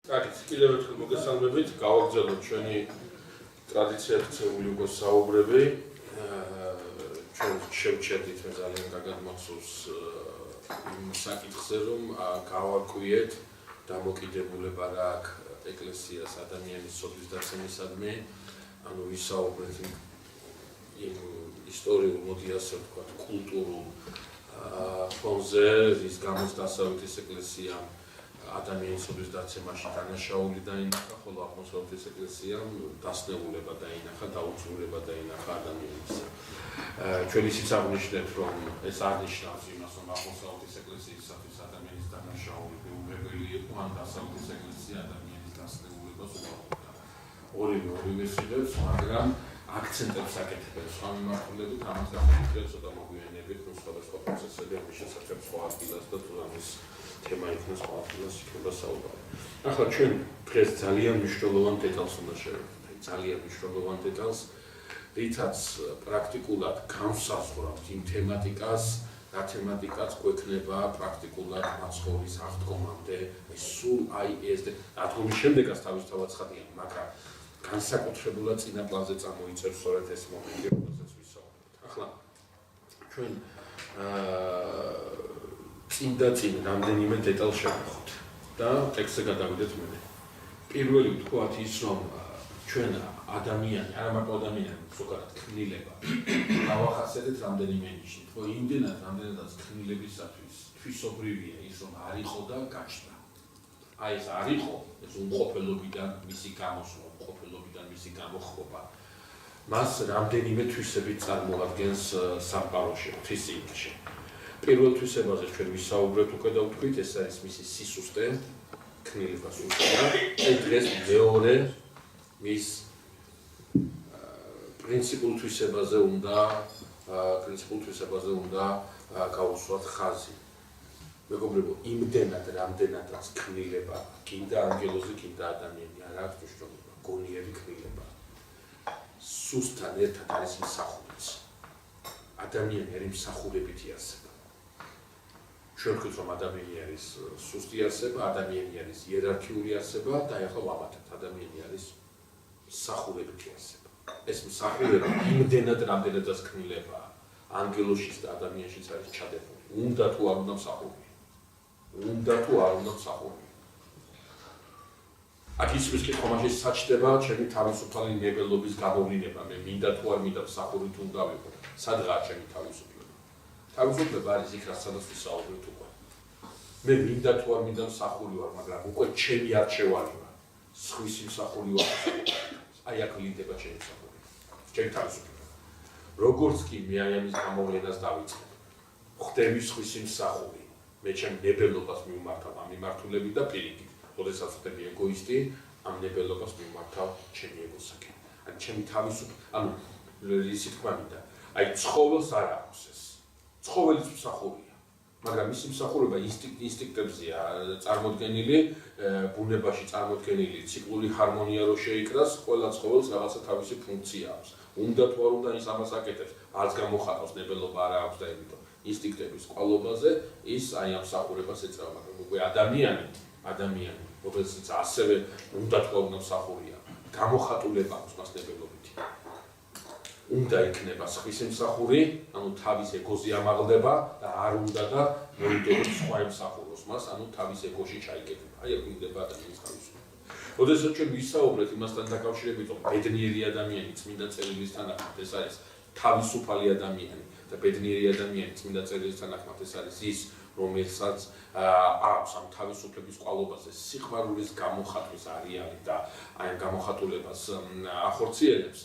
კარგი, კიდევ ერთხელ მოგესალმებით, გავაგრძელოთ ჩვენი ტრადიციად ქცეული უკვე საუბრები. ჩვენ შევჩერდით მე ძალიან კარგად მახსოვს იმ საკითხზე, რომ გავაკვიეთ დამოკიდებულება რა აქვს ეკლესიას ადამიანის სოფლის დაცემისადმი, ანუ ვისაუბრეთ იმ ისტორიულ, მოდი ასე ვთქვათ, კულტურულ ფონზე, რის გამოც დასავლეთის ეკლესიამ ადამიანის სოფლის დაცემაში დანაშაული დაინახა, ხოლო აღმოსავლეთის ეკლესიამ დასნეულება დაინახა, დაუწყვილება დაინახა ადამიანის. ჩვენ ისიც აღნიშნეთ, რომ ეს არ ნიშნავს იმას, რომ აღმოსავლეთის ეკლესიისათვის ადამიანის დანაშაული მეუღებელი იყო, ან დასავლეთის ეკლესია ადამიანის დასნეულებას უარყოფდა. ორივე სიდებს, მაგრამ აქცენტებს აკეთებენ სხვა მიმართულებით, ამას გამოვიყენებთ ცოტა მოგვიანებით, სხვადასხვა პროცესები ამის შესახებ სხვა ადგილას და თუ ამის თემა იქნება სხვა ადგილას იქნება საუბარი. ახლა ჩვენ დღეს ძალიან მნიშვნელოვან დეტალს უნდა შევეხოთ, ძალიან მნიშვნელოვან დეტალს, რითაც პრაქტიკულად განსაზღვრავთ იმ თემატიკას, რა თემატიკაც გვექნება პრაქტიკულად მაცხოვრის აღდგომამდე, სულ ეს აღდგომის შემდეგაც თავისთავად ცხადია, მაგრამ განსაკუთრებულად წინა პლანზე წამოიწერს სწორედ ეს მომენტი, რომელზეც ვისაუბრებთ. ახლა ჩვენ წინ რამდენიმე დეტალს შევეხოთ და ტექსტზე გადავიდეთ მე. პირველი ვთქვათ ის, რომ ჩვენ ადამიანი, არა მარტო ადამიანი, ზოგადად ქმნილება, დავახასიათეთ რამდენიმე ნიშნით, რომ იმდენად, რამდენადაც ქმნილებისათვის თვისობრივია ის, რომ არ იყო და გაჩნდა. აი ეს არ იყო, ეს უმყოფელობიდან მისი გამოსვლა, უმყოფელობიდან მისი გამოხობა. მას რამდენიმე თვისებით წარმოადგენს სამყაროში, თვისებაში. პირველ თვისებაზე ჩვენ ვისაუბრეთ უკვე და ვთქვით, ეს არის მისი სისუსტე, ქმნილება სუსტია. აი დღეს მეორე მის პრინციპულ თვისებაზე უნდა გავუსვათ ხაზი. მეგობრებო, იმდენად რამდენადაც ქმნილება, კიდე ანგელოზი, კიდე ადამიანი არ აქვს მნიშვნელობა, გონიერი ქმნილება. სუსტთან ერთად არის მსახურიც. ადამიანი არის მსახურებითი არსება. ჩვენ ვთქვით, რომ ადამიანი არის სუსტი არსება, ადამიანი არის იერარქიული არსება და ახლა ვამატებთ, ადამიანი არის მსახურებითი არსება. ეს მსახურება იმდენად რამდენადაც ქმნილებაა, ანგელოშიც და ადამიანშიც არის ჩადებული. უნდა თუ არ უნდა მსახურია. აქ ის კითხვა მაშინ საჩდება ჩემი თავისუფალი ნებელობის გამოვლინება, მე მინდა თუ არ მინდა მსახურით უნდა ვიყო. სადღაა ჩემი თავისუფლება? თავისუფლება არის იქ, სადაც ვისაუბრეთ უკვე. მე მინდა თუ არ მინდა მსახური ვარ, მაგრამ უკვე ჩემი არჩევანი ვარ. სხვისი მსახური ვარ. აი აქ ვლინდება ჩემი მსახური. ჩემი თავისუფლება. როგორც კი მე აი ამის გამოვლენას დავიწყებ, ხდები სხვისი მსახური. მე ჩემ ნებელობას მიმართავ ამ მიმართულებით და პირიქით. როდესაც ხდები ეგოისტი, ამ ნებელობას მიმართავ ჩემი ეგოსაკენ. ან ჩემი ანუ ისე თქვა მინდა. აი ცხოველს არ აქვს ეს. ცხოველის მსახურია. მაგრამ მისი მსახურება ინსტინქტებზეა წარმოდგენილი, ბუნებაში წარმოდგენილი ციკლური ჰარმონია რო შეიკრას, ყველა ცხოველს რაღაცა თავისი ფუნქცია აქვს. უნდა თუ არ უნდა ის ამას აკეთებს, არც გამოხატავს ნებელობა არ აქვს და იმიტომ ინსტინქტების კვალობაზე ის აი ამ მსახურებას ეწევა, მაგრამ უკვე ადამიანი, რომელსაც ასევე უნდა თუ არ უნდა მსახურია, გამოხატულება აქვს მას ნებელობითი. უნდა იქნება სხვისი მსახური, ანუ თავის ეგოზე ამაღლდება და არ უნდა და მოიტოვებს სხვა ემსახუროს მას, ანუ თავის ეგოში ჩაიკეტება. აი აქ მინდება ადამიანის თავისუფლება. როდესაც ჩვენ ვისაუბრეთ იმასთან დაკავშირებით, რომ ბედნიერი ადამიანი წმინდა წერილის თანახმად ეს არის თავისუფალი ადამიანი და ბედნიერი ადამიანი წმინდა წერილის თანახმად ეს არის ის, რომელსაც აქვს ამ თავისუფლების კვალობაზე სიხმარულის გამოხატვის არეალი და აი ამ გამოხატულებას ახორციელებს.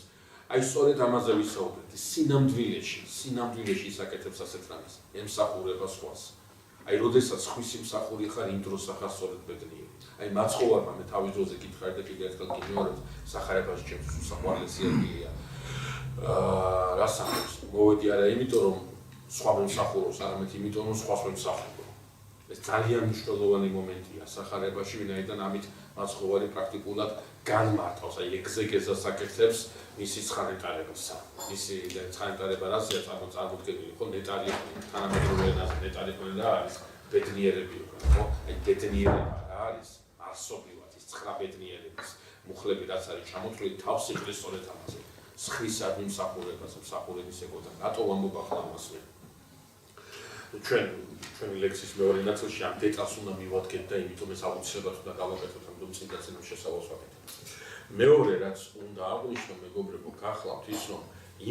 აი სწორედ ამაზე ვისაუბრეთ, სინამდვილეში ის აკეთებს ასეთ რამეს, ემსახურება სხვას. აი როდესაც სხვისი მსახური ხარ, იმ დროს ახარ სწორედ ბედნიერი. აი მაცხოვარმა მე თავის დროზე გითხარ და კიდევ ერთხელ გიმეორებ, სახარებაში ჩემს უსაყვარლესი ადგილია. რა სახებს? მოვედი არა იმიტომ რომ სხვა მომსახუროს, არამედ იმიტომ რომ სხვას მომსახურო. ეს ძალიან მნიშვნელოვანი მომენტია სახარებაში, ვინაიდან ამით მაცხოვარი პრაქტიკულად განმარტავს, აი ეგზეგეზას აკეთებს მისი ცხანეტარებისა. მისი ცხანეტარება რაზეა წარმოდგენილი, ხო ნეტარი თანამედროვე ენაზე ნეტარი ყველა არის ბედნიერები უკვე, ხო? აი ბედნიერება რა არის? არსობრივად ის 9 ბედნიერების მუხლები რაც არის ჩამოთვლილი თავს იყრის სწორედ ამაზე. სხრის ადმიმსახურებას, მსახურების ეკოდა. რატო ვამბობ ახლა ამას მე? ჩვენი ლექსის მეორე ნაწილში ამ დეტალს უნდა მივადგეთ და იმიტომ ეს აუცილებლად უნდა გავაკეთოთ, ამიტომ წინდაცემის შესავალს ვაკეთებ. მეორე რაც უნდა აღვნიშნო მეგობრებო, გახლავთ ის რომ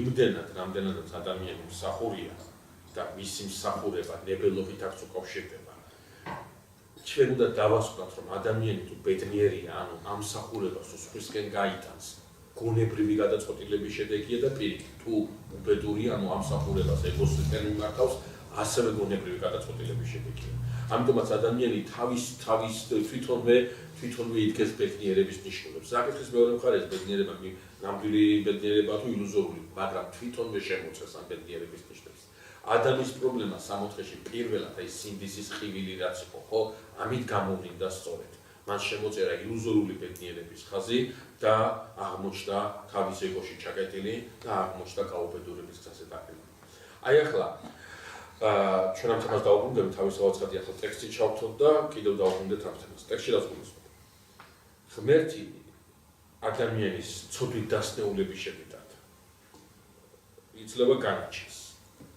იმდენად რამდენადაც ადამიანი მსახურია და მისი მსახურება ნებელობით აქვს უკავშირდება. ჩვენ უნდა დავასკვათ რომ ადამიანი თუ ბედნიერია, ანუ ამ მსახურებას სხვისკენ გაიტანს. გონებრივი გადაწყვეტილების შედეგია და პირიქით თუ უბედურია, ანუ ამ მსახურებას ეკოსისტემა მიმართავს, ასევე გონებრივი გადაწყვეტილების შედეგია. ამიტომაც ადამიანი თავის თვითონვე იდგეს ბედნიერების ნიშნულებს. საკითხის მეორე მხარეა ბედნიერება, ნამდვილი ბედნიერება თუ ილუზორული, მაგრამ თვითონვე შემოწეს ამ ბედნიერების ნიშნებს. ადამიანის პრობლემა სამოთხეში პირველად აი სინდისის ხივილი რაც იყო, ხო? ამით გამოვლინდა სწორედ. მან შემოწერა ილუზორული ბედნიერების ხაზი და აღმოჩნდა თავის ეგოში ჩაკეტილი და აღმოჩნდა გაუბედურების გზაზე დაყრდნილი. აი ახლა ჩვენ ამ თემას დავუბრუნდებით, თავისთავად ხათი ახლა ტექსტი ჩავთვალოთ და კიდევ დავუბრუნდეთ ამ თემას. ტექსტში რაც გულისხმობ. ღმერთი ადამიანის ცოდვით დასნეულების შედეგად იძლევა განაჩენს.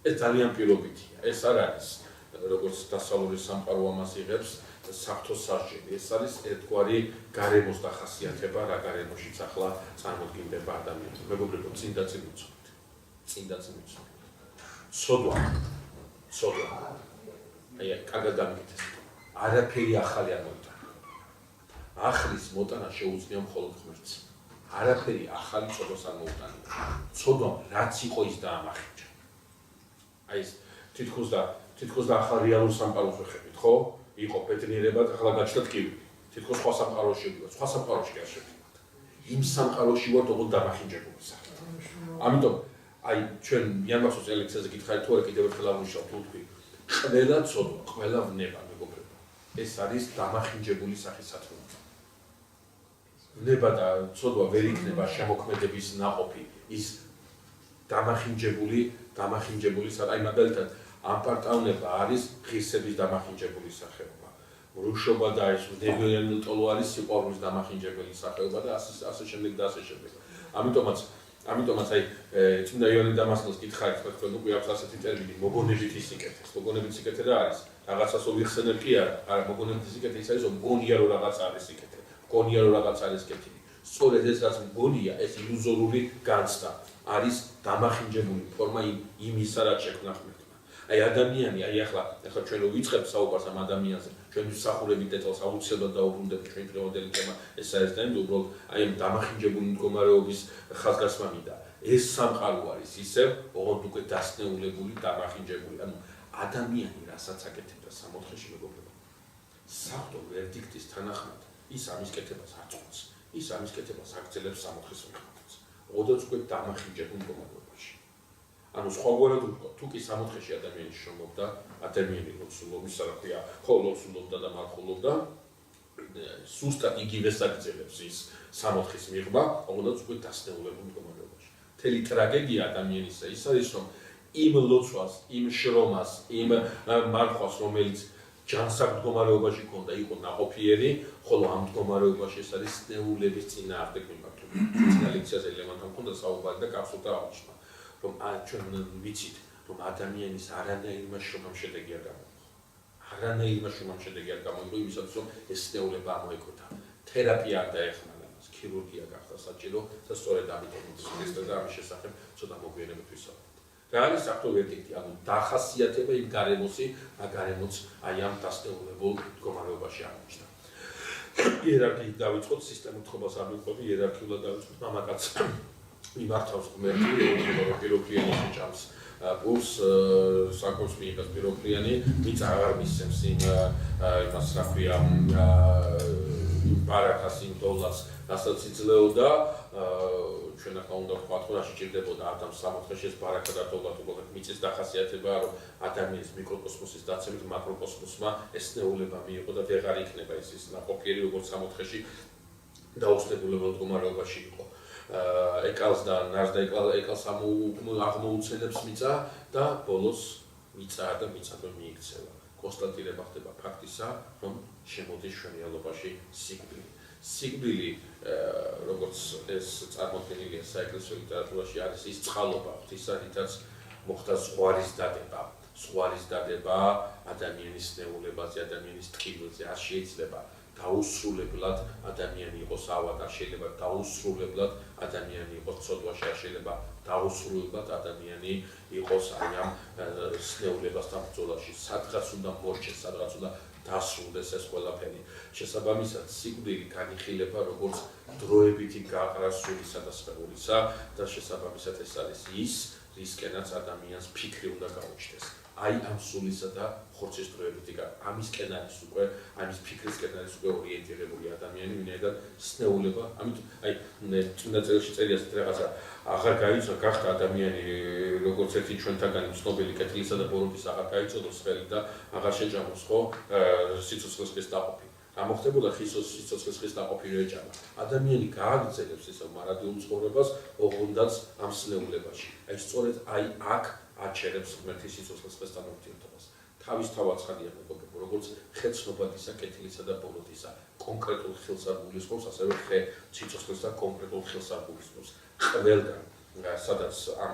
ეს ძალიან პირობითია. ეს არ არის როგორც დასავლური სამყარო ამას იღებს საფრთხოს სასჯელი. ეს არის ერთგვარი გარემოს დახასიათება, რა გარემოშიც ახლა წარმოდგინდება ადამიანი. მეგობრებო, წინდაც მივცნობთ. ცოდვა. აი, კარგად დამიკეთეს. არაფერი ახალი არ მოიტანა. ახლის მოტანა შეუძლია მხოლოდ ღმერთს. არაფერი ახალი ცოდვას არ მოუტანა. ცოდვამ რაც იყო ის დაამახინჯა. აი ეს თითქოს და ახალ რეალურ სამყაროს ვეხებით, ხო? იყო ბედნიერება, ახლა გაჩნდა ტკივილი. თითქოს სხვა სამყაროში შევიდეთ, სხვა სამყაროში კი არ შევიდეთ. იმ სამყაროში ვართ ოღონდ დამახინჯებული სახით. ამიტომ აი ჩვენ იანვარსოს ელექსაზე გითხარით თუ არა კიდევ ერთხელ აღნიშნავ თუ თქვი ყველა ცოდვა, ყველა ვნება მეგობრებო. ეს არის დამახინჯებული სახის სათქმელი. ნება და ცოდვა ვერ იქნება შემოქმედების ნაყოფი. ის დამახინჯებული აი მაგალითად ამპარტავნება არის ღირსების დამახინჯებული სახეობა. მრუშობა და ეს დებიანი ტოლო არის სიყვარულის დამახინჯებელი სახეობა და ასე შემდეგ და ასე შემდეგ. ამიტომაც აი წმინდა იოანე დამასკელს გითხარით, თქვენ უკვე აქვს ასეთი ტერმინი მოგონებითი სიკეთე. მოგონებითი სიკეთე რა არის? რაღაცას ვიხსენებ კი არა, მოგონებითი სიკეთე ის არის რომ მგონია რომ რაღაც არის სიკეთე. მგონია რომ რაღაც არის კეთილი. სწორედ ეს რაც მგონია, ეს ილუზორული განცდა არის დამახინჯებული ფორმა იმისა, რაც შექმნა ღმერთმა. აი ადამიანი, აი ახლა ჩვენ რო ვიწყებთ საუბარს ამ ადამიანზე, ჩვენ მსახურებით დეტალს აუცილებლად დავუბრუნდებით ჩვენ დღევანდელი თემა, ეს არის და უბრალოდ აი ამ დამახინჯებული მდგომარეობის ხაზგასმა მინდა. ეს სამყარო არის ისევ, ოღონდ უკვე დასნეულებული, დამახინჯებული. ანუ ადამიანი რასაც აკეთებდა სამოთხეში მეგობრებო. საღვთო ვერდიქტის თანახმად ის ამის კეთებას აწყვეტს. ის ამის კეთებას აგრძელებს სამოთხეს მიღებას. ოდაც უკვე დამახინჯებულ მდგომარეობაში. ანუ სხვაგვარად ვთქვა, თუ კი სამოთხეში ადამიანი შრომობდა, ადამიანი ლოცულობის არაფია, ხო ლოცულობდა და მარხულობდა, სუსტად იგივეს აგრძელებს ის სამოთხის მიღება, ოდაც უკვე დასნეულებულ მდგომარეობაში. მთელი ტრაგედია ადამიანისა ის არის, რომ იმ ლოცვას, იმ შრომას, იმ მარხვას, რომელიც ჯანსაღ მდგომარეობაში ჰქონდა, იყო ნაყოფიერი, ხოლო ამ მდგომარეობაში ეს არის ნეულების წინააღმდეგ მიმართული. წინა ლექციაზე ლევანთან ჰქონდა საუბარი და კაფსულტა აღნიშნა, რომ ჩვენ ვიცით, რომ ადამიანის არანაირმა შრომამ შედეგი არ გამოიღო. არანაირმა შრომამ შედეგი არ გამოიღო, იმისათვის რომ ეს ნეულება ამოეკვეთა. თერაპია არ დაეხმარა მას, ქირურგია გახდა საჭირო და სწორედ ამიტომ ხრისტე და ამის შესახებ ცოტა მოგვიანებით ვისაუბრებთ. რა არის საღვთო ვერდიქტი? ანუ დახასიათება იმ გარემოსი, გარემოც აი ამ დასნეულებულ მდგომარეობაში აღმოჩნდა. იერარქიით დავიწყოთ, სისტემურ თხოვებას არ ვიყვები, იერარქიულად დავიწყოთ, მამაკაც მიმართავს ღმერთი, პიროფლიანი შეჭამს პულს, საკურს მიიღებს პიროფლიანი, მიწა აღარ მისცემს იმას რა ქვია, იმ ბარაქას, იმ დოლას, რასაც იძლეოდა, ჩვენ ახლა უნდა ვთქვათ, რომ რა შეჭირდებოდა ადამიანს სამოთხეში ეს ბარაქა და დოლა თუ გქონდათ მიწის დახასიათებაა, რომ ადამიანის მიკროკოსმოსის დაცემით მაკროკოსმოსმა ეს ნეულება მიიღო და ვეღარ იქნება ის ნაყოფიერი, როგორც სამოთხეში დაუსტებულებელ მდგომარეობაში იყო. ეკალს და ნარს და ეკალს აღმოუცენებს მიწა და ბოლოს მიწა და მიწადმე მიიქცევა. კონსტატირება ხდება ფაქტისა, რომ შემოდის ჩვენიალობაში სიკვდილი. სიკვდილი როგორც ეს წარმოქმნილია საეკლესიო ლიტერატურაში არის ის წყალობა ღვთისათაც მოხდა ზღვარის დადება ადამიანის ნეულებაზე, ადამიანის ტკივილზე, არ შეიძლება დაუსრულებლად ადამიანი იყოს ავად, არ შეიძლება დაუსრულებლად ადამიანი იყოს ცოდვაში, არ შეიძლება დაუსრულებლად ადამიანი იყოს აი ამ ნეულებასთან ბრძოლაში. სადღაც უნდა მორჩეს, სადღაც უნდა დასრულდეს ეს ყველაფერი. შესაბამისად, სიკვდილი განიხილება როგორც დროებითი გაყრა სულისა და სხეულისა და შესაბამისად ეს არის ის, რისკენაც ადამიანს ფიქრი უნდა გაუჩნდეს. აი ამ სულისა და ხორცის დროებითი გაყრა. ამისკენ არის უკვე, ამის ფიქრისკენ არის უკვე ორიენტირებული ადამიანი, ვინაიდან სნეულება, ამიტომ აი წმინდა წერილში წერია ასეთ რაღაცა აღარ გაიწვა გახდა ადამიანი როგორც ერთი ჩვენთაგანი ცნობილი კეთილისა და ბოროტის აღარ გაიწოდოს ხელი და აღარ შეჭამოს ხო სიცოცხლის ხის დაყოფი. რა მოხდებოდა სიცოცხლის ხის დაყოფი რო ეჭამა. ადამიანი გააგრძელებს ისევ მარადიულ ცხოვრებას, ოღონდაც ამ სნეულებაში. აი სწორედ აი აქ აჩერებს ღმერთის სიცოცხლის ხესთან ურთიერთობას. თავისთავად ცხადია მეგობრებო, როგორც ხეცნობადისა, კეთილისა და ბოროტისა კონკრეტულ ხელს არ გულისხმობს, ასევე ხე სიცოცხლეს და კონკრეტულ ხელს არ გულისხმობს. ყველგან, სადაც ამ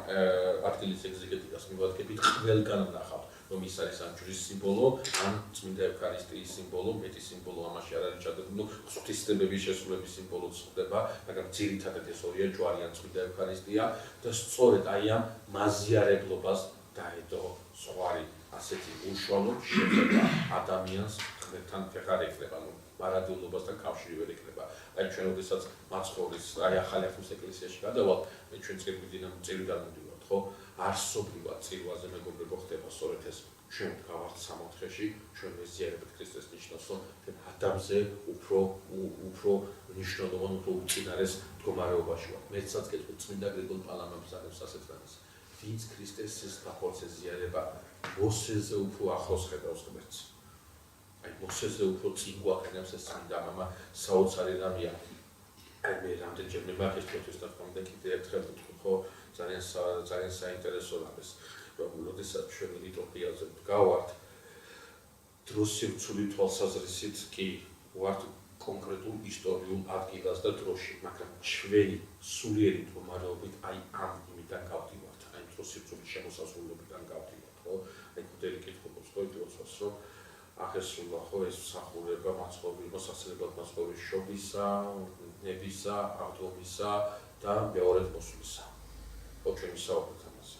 ადგილის ეგზეგეტიკას მივადგებით, ყველგან ვნახავთ, რომ ის არის ამ ჯვრის სიმბოლო, ან წმინდა ევქარისტიის სიმბოლო, მეტი სიმბოლო ამაში არ არის ჩადებული, ღვთისმსახურების შესრულების სიმბოლოც ხდება, მაგრამ ძირითადად ეს ორია ჯვარი ან წმინდა ევქარისტია და სწორედ აი ამ მაზიარებლობას დაედო ზღვარი. ასეთი უშუალო შეძება ადამიანს ღმერთთან ვეღარ ეკრება, მარადიულობასთან კავშირი ვერ ეკრება. აი ჩვენ როდესაც მაცხოვრის აი ახალი აღთქმის ეკლესიაში გადავალთ, ჩვენ წირვიდან მივდივართ, ხო? არსობრივად წირვაზე მეგობრებო ხდება სწორედ ეს. ჩვენ გავართ სამოთხეში, ჩვენ მეზიარებთ ქრისტეს ნიშნავს, რომ ადამიანზე უფრო მნიშვნელოვან, უფრო უწინარეს მდგომარეობაში ვართ. მეცაც კეთილ წმინდა გრიგოლ პალამაბს აღებს ასეთ რამეს. ვინც ქრისტეს სისხლს ეზიარება, მოსეზე უფრო ახლოს ხედავს ღმერთს. აი მოსეზე უფრო წინ გვაყენებს ეს წმინდა მამა საოცარი რამეა. აი მე რამდენჯერ მებახეს პროტესტად და კიდე ერთხელ ვთქვი, ხო, ძალიან საინტერესო რამეს, რომ როდესაც ჩვენ ლიტურგიაზე ვდგავართ, დროსივცული თვალსაზრისით კი ვართ კონკრეტულ ისტორიულ ადგილას და დროში, მაგრამ ჩვენი სულიერი მდგომარეობით აი ამ იმიდან გავდივართ. დროსივცული შემოსაზღვრებიდან გავდივართ, ხო? აი კუთერი კითხულობს, ხო, იტყვას, რომ აღესრულა ხო ეს მსახურება მოსასწრებლად მაცხოვრის შობისა, ნებისა, აღდგომისა და მეორედ მოსვლისა. ხო, ჩვენ ვისაუბრეთ ამაზე.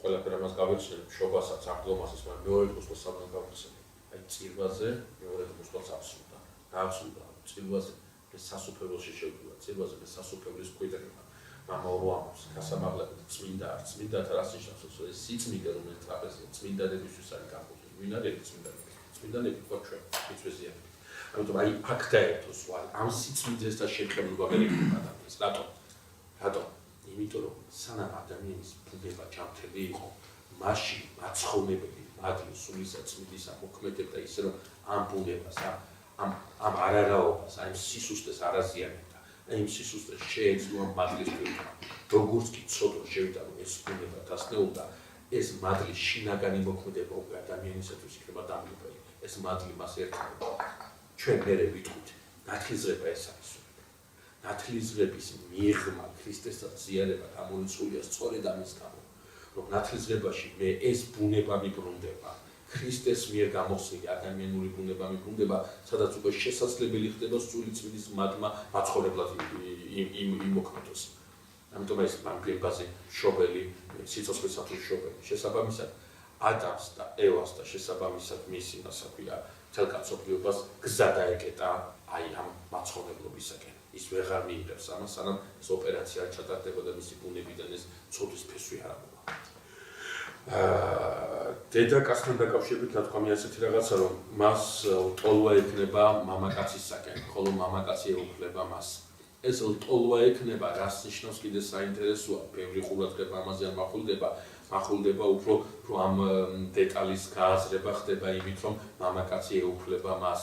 ყველაფერ ამას გავიხსენებ, შობასაც, აღდგომასაც, მაგრამ მეორედ მოსვლას არ გავიხსენებ. აი წირვაზე მეორედ მოსვლას აბსურდა. რა აბსურდა? წირვაზე ეს სასופველოში შევდივარ, წირვაზე ეს სასופველის კვირდება. მამა უამბობს, გასამაღლებით წმინდა არ წმინდათა რას ნიშნავს ეს სიწმინდე რომელიც ტრაპეზია წმინდანებისთვის არის განკუთვნილი. ვინ არის წმინდანები? წმინდანები ხო ჩვენ მიწვეზიანები. ამიტომ აი აქ დაერთოს ვარ ამ სიწმინდესთან შეკრებილობა ვერ იქნება ადამიანს. რატომ? იმიტომ რომ სანამ ადამიანის ბუნება ჯანმრთელი იყო, მაშინ მაცხოვრებელი მადლი სულისა წმინდისა მოქმედებდა ისე რომ ამ ბუნებას, ამ არარაობას, ამ სისუსტეს არ აზიანებდა. იმ სისუსტეს შეეძლო მადლის პირობა. როგორც კი ცოდვა შევიდა რომ ეს ბუნება დასნეულდა, ეს მადლის შინაგანი მოქმედება უკვე ადამიანისათვის იქნება დამლუპელი. ეს მადლი მას ერთმანეთს. ჩვენ მერე ვიტყვით, ნათლისღება ეს არის. ნათლისღების მიღმა ქრისტესთან ზიარება გამონწულია სწორედ ამის გამო, რომ ნათლისღებაში მე ეს ბუნება მიბრუნდება. ქრისტეს მიერ გამოხსნილი ადამიანური ბუნება მიბრუნდება, სადაც უკვე შესაძლებელი ხდება სული წმინდის მადლმა მაცხოვრებლად იმოქმედოს. ამიტომ ეს ბუნებაზე შობელი, სიცოცხლისათვის შობელი. შესაბამისად, ადამს და ევას და შესაბამისად მისი მასაკვია მთელ კაცობრიობას გზა დაეკეტა აი ამ მაცხოვრებლობისაკენ. ის ვეღარ მიიღებს ამას, სანამ ეს ოპერაცია არ ჩატარდებოდა მისი ბუნებიდან ეს ცოდვის ფესვი არ ამოვა. დედაკაცთან დაკავშირებით ნათქვამია ასეთი რაღაცა, რომ მას ლტოლვა ექნება მამაკაცისაკენ, ხოლო მამაკაცი ეუფლება მას. ეს ლტოლვა ექნება, რას ნიშნავს კიდე საინტერესოა, ბევრი ყურადღება ამაზე არ მახულდება უფრო ამ დეტალის გააზრება ხდება იმით, რომ მამაკაცი ეუფლება მას.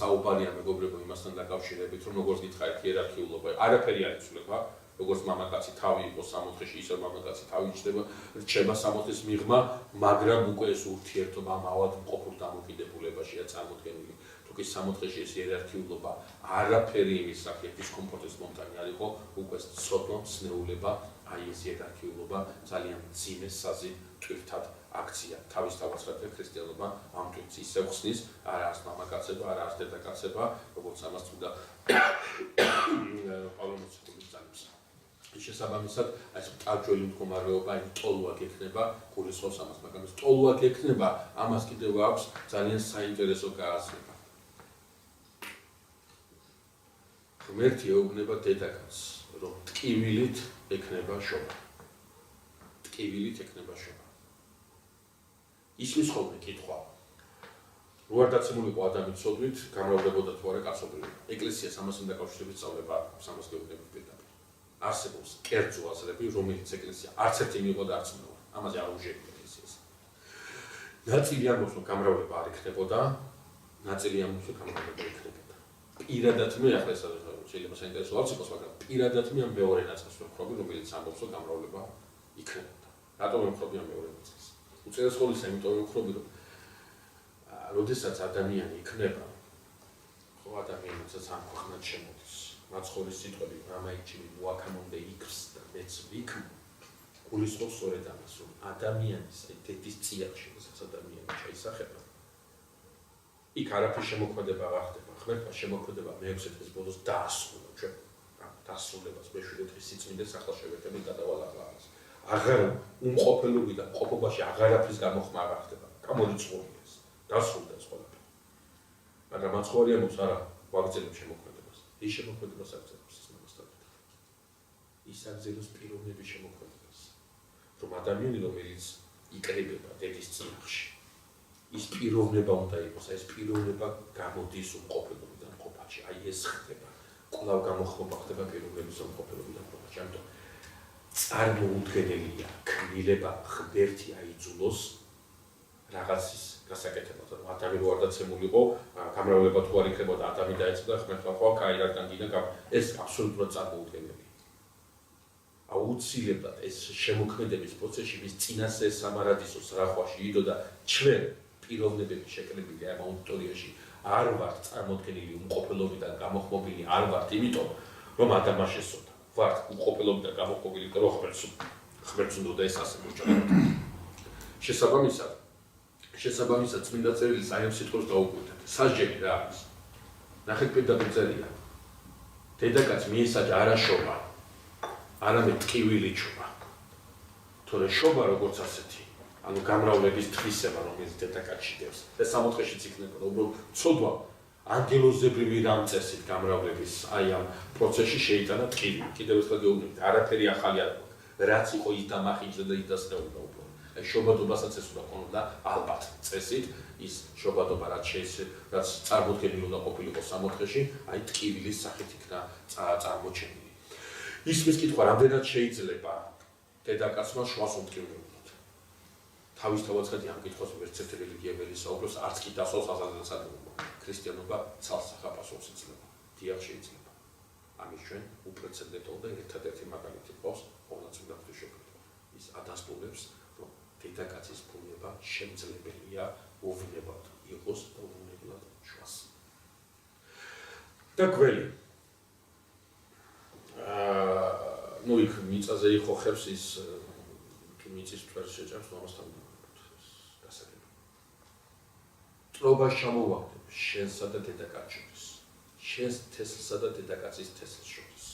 საუბარია მეგობრებო იმასთან დაკავშირებით, რომ როგორც გითხარით იერარქიულობა, არაფერი არ იცვლება. როგორც მამაკაცი თავი იყო სამოთხეში, ისე მამაკაცი თავი რჩება სამოთხის მიღმა, მაგრამ უკვე ეს ურთიერთობა მავად მყოფურ დამოკიდებულებაშია წარმოდგენილი. თუ თუკი სამოთხეში ეს იერარქიულობა არაფერი იმის სახე დისკომფორტის მომტანი არ იყო, უკვე ცოდვა, ცნეულება, აი ეს იერარქიულობა ძალიან მძიმე საზიდ ტვირთად აქცია. თავისთავად ქრისტიანობა ამ ტვირთს ისე ხსნის, არა არის მამაკაცება, არა არის დედაკაცება, როგორც ამას თუნდა პავლე მოციქულის ის შესაბამისად, ეს ტარჯველი მდგომარეობა, აი ტოლვა გექნება, გულისხმობს ამას, მაგრამ ეს ტოლვა გექნება, ამას კიდევ აქვს ძალიან საინტერესო გააზრება. ღმერთი ეუბნება დედაკაცს, რომ ტკივილით ექნება შობა. ტკივილით ექნება შობა. ისმის ხოლმე კითხვა. რო არ დაცემულიყო ადამი ცოდვით, გამრავლებოდა თუ არა კაცობრიობა. ეკლესიას ამასთან დაკავშირებით სწავლება ამას გეუბნებით პირდაპირ. არსებობს კერძო აზრები, რომელიც ეკლესია არც ერთი მიიღო და არც მრავალი. ამაზე არ უჟეებთ ეკლესიას. ნაწილი ამბობს, რომ გამრავლება არ იქნებოდა, ნაწილი ამბობს, რომ გამრავლება იქნებოდა. პირადად მე ახლა ეს შეიძლება საინტერესო არც იყოს, მაგრამ პირადად მე ამ მეორე ნაწილს ვქრობი, რომელიც ამბობს, რომ გამრავლება იქნებოდა. რატომ ვქრობი ამ მეორე ნაწილს? უწესრიგლისა იმიტომ ვქრობი, რომ როდესაც ადამიანი იქნება, ხო ადამიანსაც ამ ქვეყნად შემოდის. მაცხოვრის სიტყვები რამაიჩივი მოაქამონდე იქს და მეც ვიქნ გულისხმობს სწორედ ამას, რომ ადამიანის დედის წიაღში, რასაც ადამიანი ჩაისახება, იქ არაფრის შემოქმედება არ ხდება, ღმერთმა შემოქმედება მე-6 დღის ბოლოს დაასრულა ჩვენ დასრულებას მე-7 დღის სიწმინდეს ახლა შევეთებით გადავალაღლავს. აღარ უმყოფელობიდან ყოფობაში აღარაფრის გამოხმა არ ხდება, გამორიცხულია ეს, დასრულდა ეს ყველაფერი. მაგრამ მაცხოვრი ამბობს არა, ვაგრძელებ შემოქმედებას. ის შემოქმედებას აგრძელებს ის მონასტერი. ის აგრძელებს პიროვნების შემოქმედებას. რომ ადამიანი რომელიც იკრიბება დედის წინახში, ის პიროვნება უნდა იყოს, ეს პიროვნება გამოდის უმყოფელობიდან ყოფაში. აი ეს ხდება. კვლავ გამოხმობა ხდება პიროვნების უმყოფელობიდან ყოფაში. ამიტომ წარმოუდგენელია ქმნილება ღმერთი აიძულოს რაღაცის გასაკეთებად, რომ ადამი რო არ დაცემულიყო, გამრავლება თუ არ იქნებოდა, ადამი დაეცოდა ღმერთმა ხო, კაი რადგან გინდა, ეს აბსოლუტურად წარმოუდგენელია. აუცილებლად ეს შემოქმედების პროცესში ვის წინასე სამარადისოს რახვაში იდო და ჩვენ პიროვნებები შეკრებილი ამ აუდიტორიაში არ ვართ წარმოდგენილი უმყოფელობიდან გამოხმობილი არ ვართ, იმიტომ რომ ადამა შესწოდა. ვართ უმყოფელობიდან გამოხმობილი, რომ ღმერთს უნდა ეს ასე მოჭრა. შესაბამისად წმინდა წერილი საერთოდ სიტყვებს დაუკვირდეთ. სასჯელი რა არის? ნახეთ პირდაპირ წერია. დედაკაც მიესაჯა არა შობა, არამედ ტკივილი ჩობა. თორე შობა როგორც ასეთი, ანუ გამრავლების თვისება, რომელიც დედაკაცში დევს. და სამოთხეშიც იქნება, უბრალოდ ცოდვა ანგელოზებრივი რამწესით გამრავლების აი ამ პროცესში შეიტანა ტკივილი. კიდევ ერთხელ გეუბნებით, არაფერი ახალი არ გვაქვს. რაც იყო ის დამახინჯდა და იდასწრებოდა უბრალოდ. შობადობასაც ეს უნდა ქონოდა ალბათ წესით, ის შობადობა რაც წარმოდგენილი უნდა ყოფილიყო სამოთხეში, აი ტკივილის სახით იქნა წარმოჩენილი. ისმის კითხვა, რამდენად შეიძლება დედაკაცმა შუას უმტკივნეულად. თავისთავად ხედი ამ კითხვას ვერც ერთი რელიგია ვერ ისაუბრებს, არც კი დასვავს აზადაცადობა. ქრისტიანობა ცალსახა პასუხს იძლევა. დიახ შეიძლება. ამის ჩვენ უპრეცედენტო და ერთადერთი მაგალითი ყავს ყოვლადწმინდა ღვთისმშობელი. ის ადასტურებს, რომ დედაკაცის ბუნება შემძლებელია უვნებად იყოს და უვნებლად შუას. და გველი. ნუ იქ მიწაზე იხოხებს ის მიწის მტვერს შეჭამს, ამასთან გასაგები. ტრობას ჩამოვაგდებ შენსა და დედაკაცს შორის. შენს თესლსა და დედაკაცის თესლს შორის.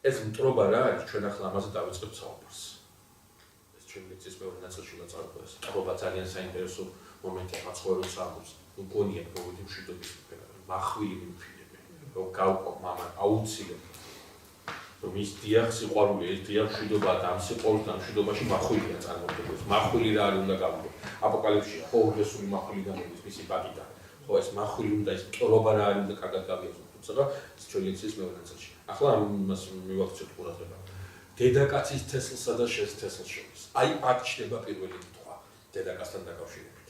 ეს მტრობა რა არის? ჩვენ ახლა ამაზე დავიწყებთ საუბარს. ეს ჩვენ ლექციის მეორე ნაწილში უნდა წავიყვანოს. მტრობა ძალიან საინტერესო მომენტია, მაცხოვრებს ამბობს. მგონია პროვიდი მშვიდობის მახვილი მიმფილები, რომ გავყო მამა აუცილებლად. რომ ის დიახ სიყვარული, ეს დიახ მშვიდობა და ამ სიყვარულთან მშვიდობაში მახვილია წარმოდგენილი. მახვილი რა არის უნდა გავიგო. აპოკალიფსში ხო ურესული მახვილი გამოდის მისი ბაგიდან. ხო ეს მახვილი უნდა ის მტრობა რა არის უნდა კარგად გავიგო. თუმცა ეს ჩვენ ლექციის მეორე ნაწილში. ახლა ამას მივაქცევთ ყურადღება. დედაკაცის თესლსა და შენს თესლს შორის. აი აქ ჩნდება პირველი კითხვა დედაკაცთან დაკავშირებით.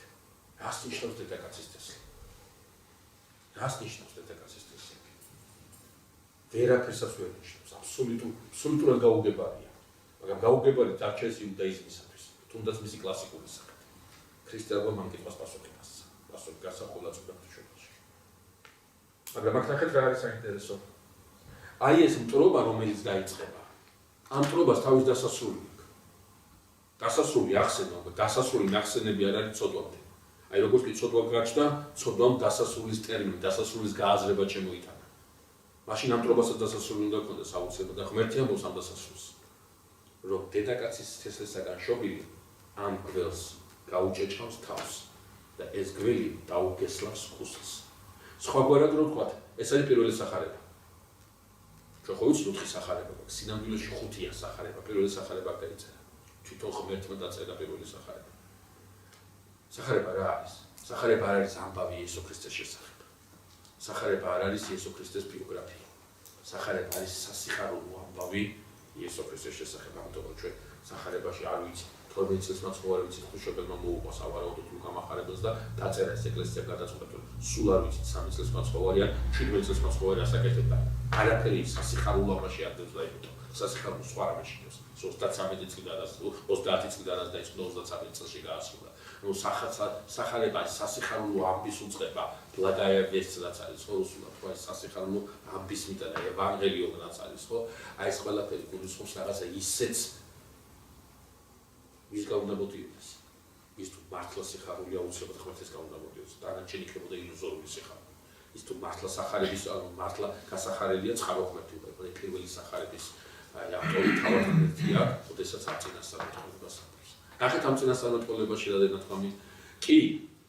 რას ნიშნავს დედაკაცის თესლი? რას ნიშნავს დედაკაცის თესლი? ვერაფერსაც ვერ ნიშნავს, აბსოლუტურად გაუგებარია. მაგრამ გაუგებარი დარჩეს იუდაიზმისათვის, თუნდაც მისი კლასიკური სახით. ქრისტიანობა ამ კითხვას პასუხი გასცა. ასე გასახულად ღვთაებაში. მაგრამ აქ ნახეთ რა არის საინტერესო. აი ეს მტრობა რომელიც დაიწყება. ამ მტრობას თავის დასასრული აქვს. დასასრული ახსენება, დასასრული ნახსენები არ არის ცოდვამდე. აი როგორც კი ცოდვა გაჩნდა, ცოდვამ დასასრულის ტერმინი, დასასრულის გააზრება შემოიტანა. მაშინ ამ მტრობასაც დასასრული უნდა ქონდეს აუცილებლად და ღმერთი ამბობს ამ დასასრულს. რომ დედაკაცის თესლისაგან შობილი ამ გველს გაუჭეჭავს თავს და ეს გველი დაუგესლავს ხუსლს. სხვაგვარად რო ვთქვათ, ეს არის პირველი სახარება. ჩვენ ხო ვიცით 4 სახარება გვაქვს, სინამდვილეში 5-ია სახარება, პირველი სახარება დაიწერა. თვითონ ღმერთმა დაწერა პირველი სახარება. სახარება რა არის? სახარება არ არის ამბავი იესო ქრისტეს შესახებ. სახარება არ არის იესო ქრისტეს ბიოგრაფია. სახარება არის სასიხარულო ამბავი იესო ქრისტეს შესახებ. ამიტომ ჩვენ სახარებაში არ ვიცით 12 წელს მაცხოვარი ვიცით ღვთისმშობელმა მოუყვა სავარაუდოდ ლუკა მახარებელს და დაწერა ეს ეკლესია გადაწყვეტილი. სულ არ ვიცით 3 წელს მაცხოვარია, 17 წელს მაცხოვარი ასაკეთებდა. არაფერი სასიხარულო ამაში არ დევს და იმიტომ სასიხარულო სხვა რამეში დევს. 33 წლიდანაც 30 წლიდანაც დაიწყო 33 წელში გაასრულა. ნუ სახარება სასიხარულო ამბის უწყება ბლაგაიების რაც არის ხო უსულად თქვა ეს სასიხარულო ამბის მიტანა ევანგელიოდანაც არის ხო აი ეს ყველაფერი გულისხმობს რაღაცა ისეც ის გაუნდაბოდიოს ის თუ მართლა სიხარულია უცებად ღმერთის გაუნდაბოდიოს დანარჩენი იქნებოდა ილუზორული სიხარული ის თუ მართლა სახარების ანუ მართლა გასახარელია წყარო ღმერთი უკვე პირველი სახარების აი ავტორი თავად ღმერთია ოდესაც აწინასწარმეტყველებას ნახეთ ამ წინასწარმეტყველებაში რა დენათქვამი კი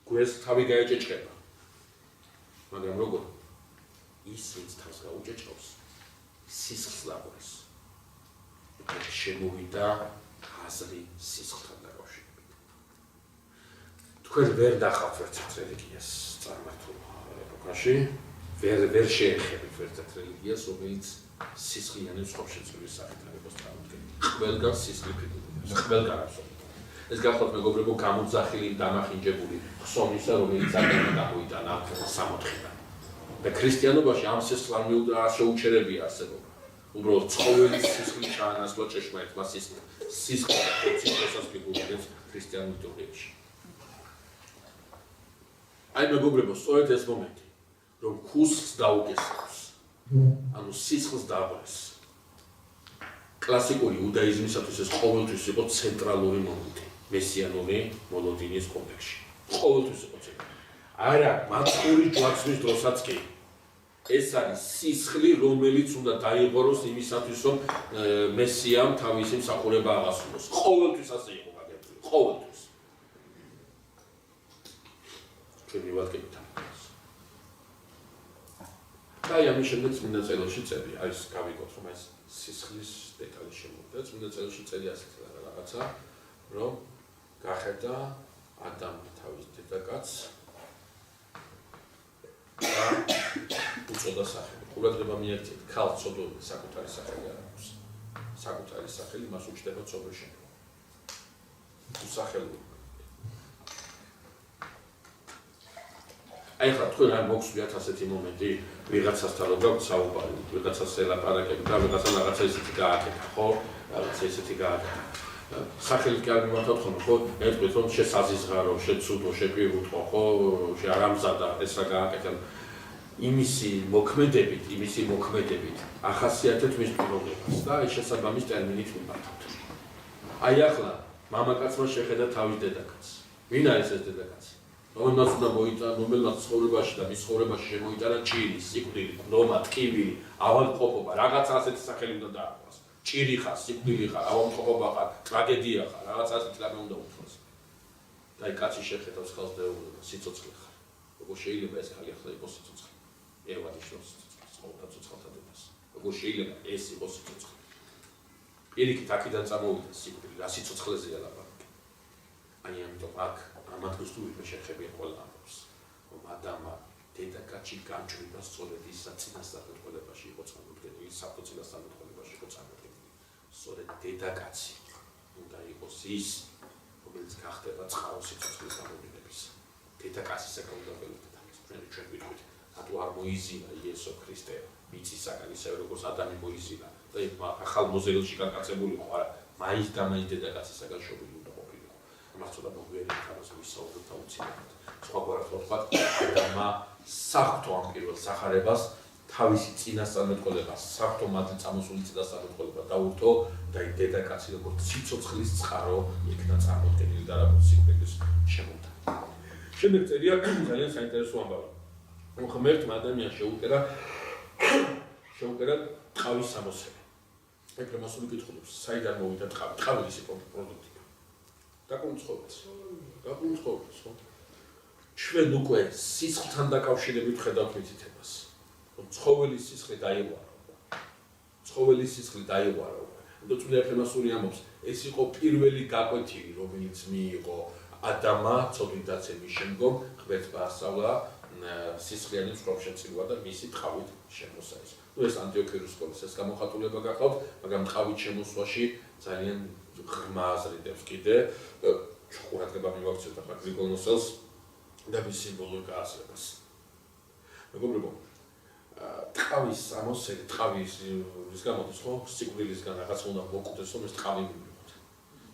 გვერდს თავი გაეჭეჭება მაგრამ როგორ ის ვინც თავს გაუჭეჭავს სისხლს დაგვეს შემოვიდა აზრი სისხლთან დაკავშირებით თქვენ ვერ დახავთ ერთ რელიგიას წარმართულ ეპოქაში ვერ შეეხებით ერთ რელიგიას რომელიც სისხლიანი მსხვერპლების სახით არის წარმოდგენილი ყველგან სისხლი ფიგურია ყველგან absolუტურად ეს გახლავთ მეგობრებო გამოძახილი დამახინჯებული ხსოვნისა რომელიც ადამიანმა გამოიტანა სამოთხიდან და ქრისტიანობაში ამ სისხლს არ მიუძღვა არ შეუჩერებია არსებობა უბრალოდ ცხოველის სისხლი ჩაანაცვლა ჭეშმარიტმა სისხლს პროცესას ფიგურებს ქრისტიანულ ლიტურგიაში აი მეგობრებო სწორედ ეს მომენტი რომ ხუსლს დაუგესრავს ანუ სისხლს დააყრეს კლასიკური იუდაიზმისათვის ეს ყოველთვის იყო ცენტრალური მომენტი მესიანური მოლოდინის კომპლექსში ყოველთვის იყო ცენტრალური არა მაცხოვრი ჯვარცმის დროსაც კი ეს არის სისხლი რომელიც უნდა დაიღოროს იმისათვის რომ მესიამ თავისი მსახურება აღასრულოს ყოველთვის ასე იყო გაგებული ყოველთვის ჩვენ მივადგენთ და ამის შემდეგ წმინდა წერილში წერია აი ეს გავიგოთ რომ ეს სისხლის დეტალი შემოვიდა წმინდა წერილში წერია ასეთი რაღაცა რომ გახედა ადამი თავის დედაკაცს და უწოდა სახელი ყურადღება მიაქცეთ ქალ ცოდვაზე საკუთარი სახელი არ აქვს საკუთარი სახელი მას უჩნდება ცოდვის შემდგომ უსახელო აი ხა თქვენ არ მოგსვიათ ასეთი მომენტი ვიღაცასთან რომ გაქვთ საუბარი ვიღაცას ელაპარაკებთ და ვიღაცა რაღაცა ისეთი გააკეთა ხო რაღაცა ისეთი გააკეთა სახელი კი არ მიმართავთ ხოლმე ხო ერთგვარად რომ შესაზიზღარო შეცუდო შეგვიუტყო ხო შეარამზადა ეს რა გააკეთა იმისი მოქმედებით ახასიათებთ მის პიროვნებას და ეს შესაბამის ტერმინით მიმართავთ აი ახლა მამაკაცმა შეხედა თავის დედაკაცს ვინ არის ეს დედაკაცი რომელმაც უნდა მოიტანა, რომელმაც ცხოვრებაში და მის ცხოვრებაში შემოიტანა ჭირი, სიკვდილი, ნომა, ტკივილი, ავადმყოფობა, რაღაცა ასეთი სახელი უნდა დააყოს. ჭირი ხარ, სიკვდილი ხარ, ავადმყოფობა ხარ, ტრაგედია ხარ, რაღაცა ასეთი რამე უნდა უთქვას. და აი კაცი შეხედავს ხალხს და სიცოცხლე ხარ. როგორ შეიძლება ეს ხალი ახლა იყოს სიცოცხლე? ევანიშნოს სიცოცხლეს, ყოველთა ცოცხალთა დედას. როგორ შეიძლება ეს იყოს სიცოცხლე? პირიქით აქედან წამოვიდა სიკვდილი, რა სიცოცხლეზეა ლაპარაკი. აი ამიტომ აქ ამ ადგილს თუ ვიღე შეხებია ყველა ამბობს რომ ადამა დედაკაცი განჭრიდა სწორედ ის წინასწარმეტყველებაში იყო წარმოდგენილი საფრთხის წინასწარმეტყველებაში იყო წარმოდგენილი სწორედ დედაკაცი უნდა იყოს ის რომელიც გახდება წყაროს სიცოცხლის გამოვლენების დედაკაცის საკუთრებელთა ჩვენ ვიტყვით რატო არ მოიზინა იესო ქრისტე მიწისაგან ისე როგორც ადამი მოიზინა და ახალ მოზელში გაკაცებული ხო არა მაინც და მაინც დედაკაცისაგან შობილი უნდა ყოფილიყო მას უნდა მოგვიერიოთ ამას ვისაუბროთ აუცილებლად სხვაგვარად ვთქვათ, და საფრთხო ამ პირველ სახარებას თავისი წინასწარმეტყველება, საფრთხო მათი წამოსული წინასწარმეტყველება დაურთო და იმ დედაკაცი როგორც სიცოცხლის წყარო იქნა წარმოდგენილი და როგორც სიკვდილის შემოდგენა. შემდეგ წერია ძალიან საინტერესო ამბავი. ღმერთმა ადამიანს შეუკერა ტყავის სამოსელი. ეგრე მასული კითხულობს, საიდან მოვიდა ტყავი? ტყავი ისე პროდუქტია. დაკუნთხოვეთ, ხო? ჩვენ უკვე სისხლთან დაკავშირებით ხედავთ მითითებას. ცხოველის სისხლი დაიღვარა. და წმინდა ფრემასური ამბობს, ეს იყო პირველი გაკვეთილი, რომელიც მიიღო ადამა ცოდვით დაცემის შემდგომ, ღმერთმა ასწავლა სისხლიანი მსხვერპლშეწირვა და მისი ტყავით შემოსა ის. ეს ანტიოქიურის სკოლის ეს გამოხატულება გახლავთ, მაგრამ ტყავით შემოსვაში ძალიან ღრმა აზრიდებს კიდე ყურადღება მივაქცევთ ახლა გრიგოლ-ნოსელს და მის სიმბოლურ გააზრებას. მეგობრებო, ტყავის სამოსელი, ტყავის რის გამოდის ხო? სიკვდილისგან რაღაც უნდა მოკვდეს, რომ ეს ტყავი მივიღოთ.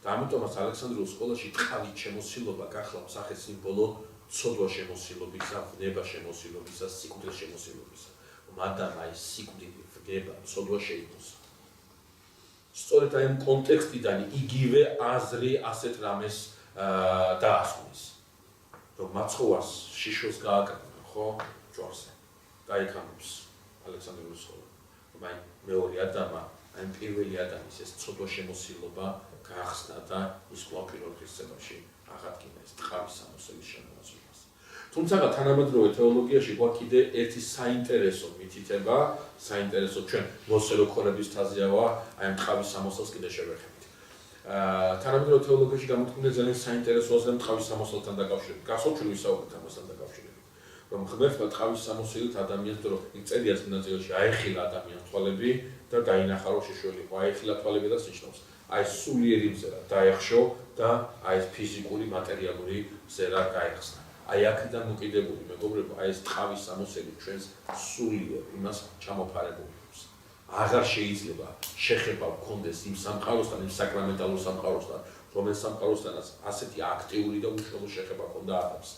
და ამიტომაც ალექსანდრიულ სკოლაში ტყავით შემოსილობა გახლავთ სახე სიმბოლო ცოდვა შემოსილობისა, ვნება შემოსილობისა, სიკვდილის შემოსილობისა. მადამ აი სიკვდილი, ვნება, ცოდვა შეიტყოს. სწორედ აი ამ კონტექსტიდან იგივე აზრი ასეთ რამეს დაასვნის. რომ მაცხოვარს შიშოს გააკრა, ხო? ჯვარზე. დაიქამებს ალექსანდრიული სკოლა. აი მეორე ადამა, აი პირველი ადამის ეს ცოდვა შემოსილობა გაახსნა და ის კვლავ პირველ ქრისტიანობაში აღადგინა ეს ტყავის სამოსელის შემოაზრებას. თუმცა თანამედროვე თეოლოგიაში გვაქვს კიდე ერთი საინტერესო მითითება, საინტერესო ჩვენ მოსელო ქონების თაზიავა, აი ამ ტყავის სამოსელს კიდე შევეხებით. თანამედროვე თეოლოგიაში გამოთქმული ძალიან საინტერესო აზრი ტყავის სამოსელთან დაკავშირებით. გახსოვთ ჩვენ ვისაუბრეთ ამასთან დაკავშირებით. რომ ღმერთმა ტყავის სამოსელით ადამიანს დრო წერია წინაწილში აეხილა ადამიანს თვალები და დაინახა რომ შეშველი იყო აეხილა თვალები და სიჩნობს. აი სულიერი მზერა დაეხშო და აი ფიზიკური მატერიალური მზერა გაეხსნა. აი აქედან მოკიდებული მეგობრებო, აი ეს ტყავის სამოსელი ჩვენს სულიერ იმას ჩამოფარებულებს. აღარ შეიძლება შეხება გქონდეს იმ სამყაროსთან, იმ საკრამენტალურ სამყაროსთან, რომელიც სამყაროსთანაც ასეთი აქტიური და უშუალო შეხება ჰქონდა ადამიანს.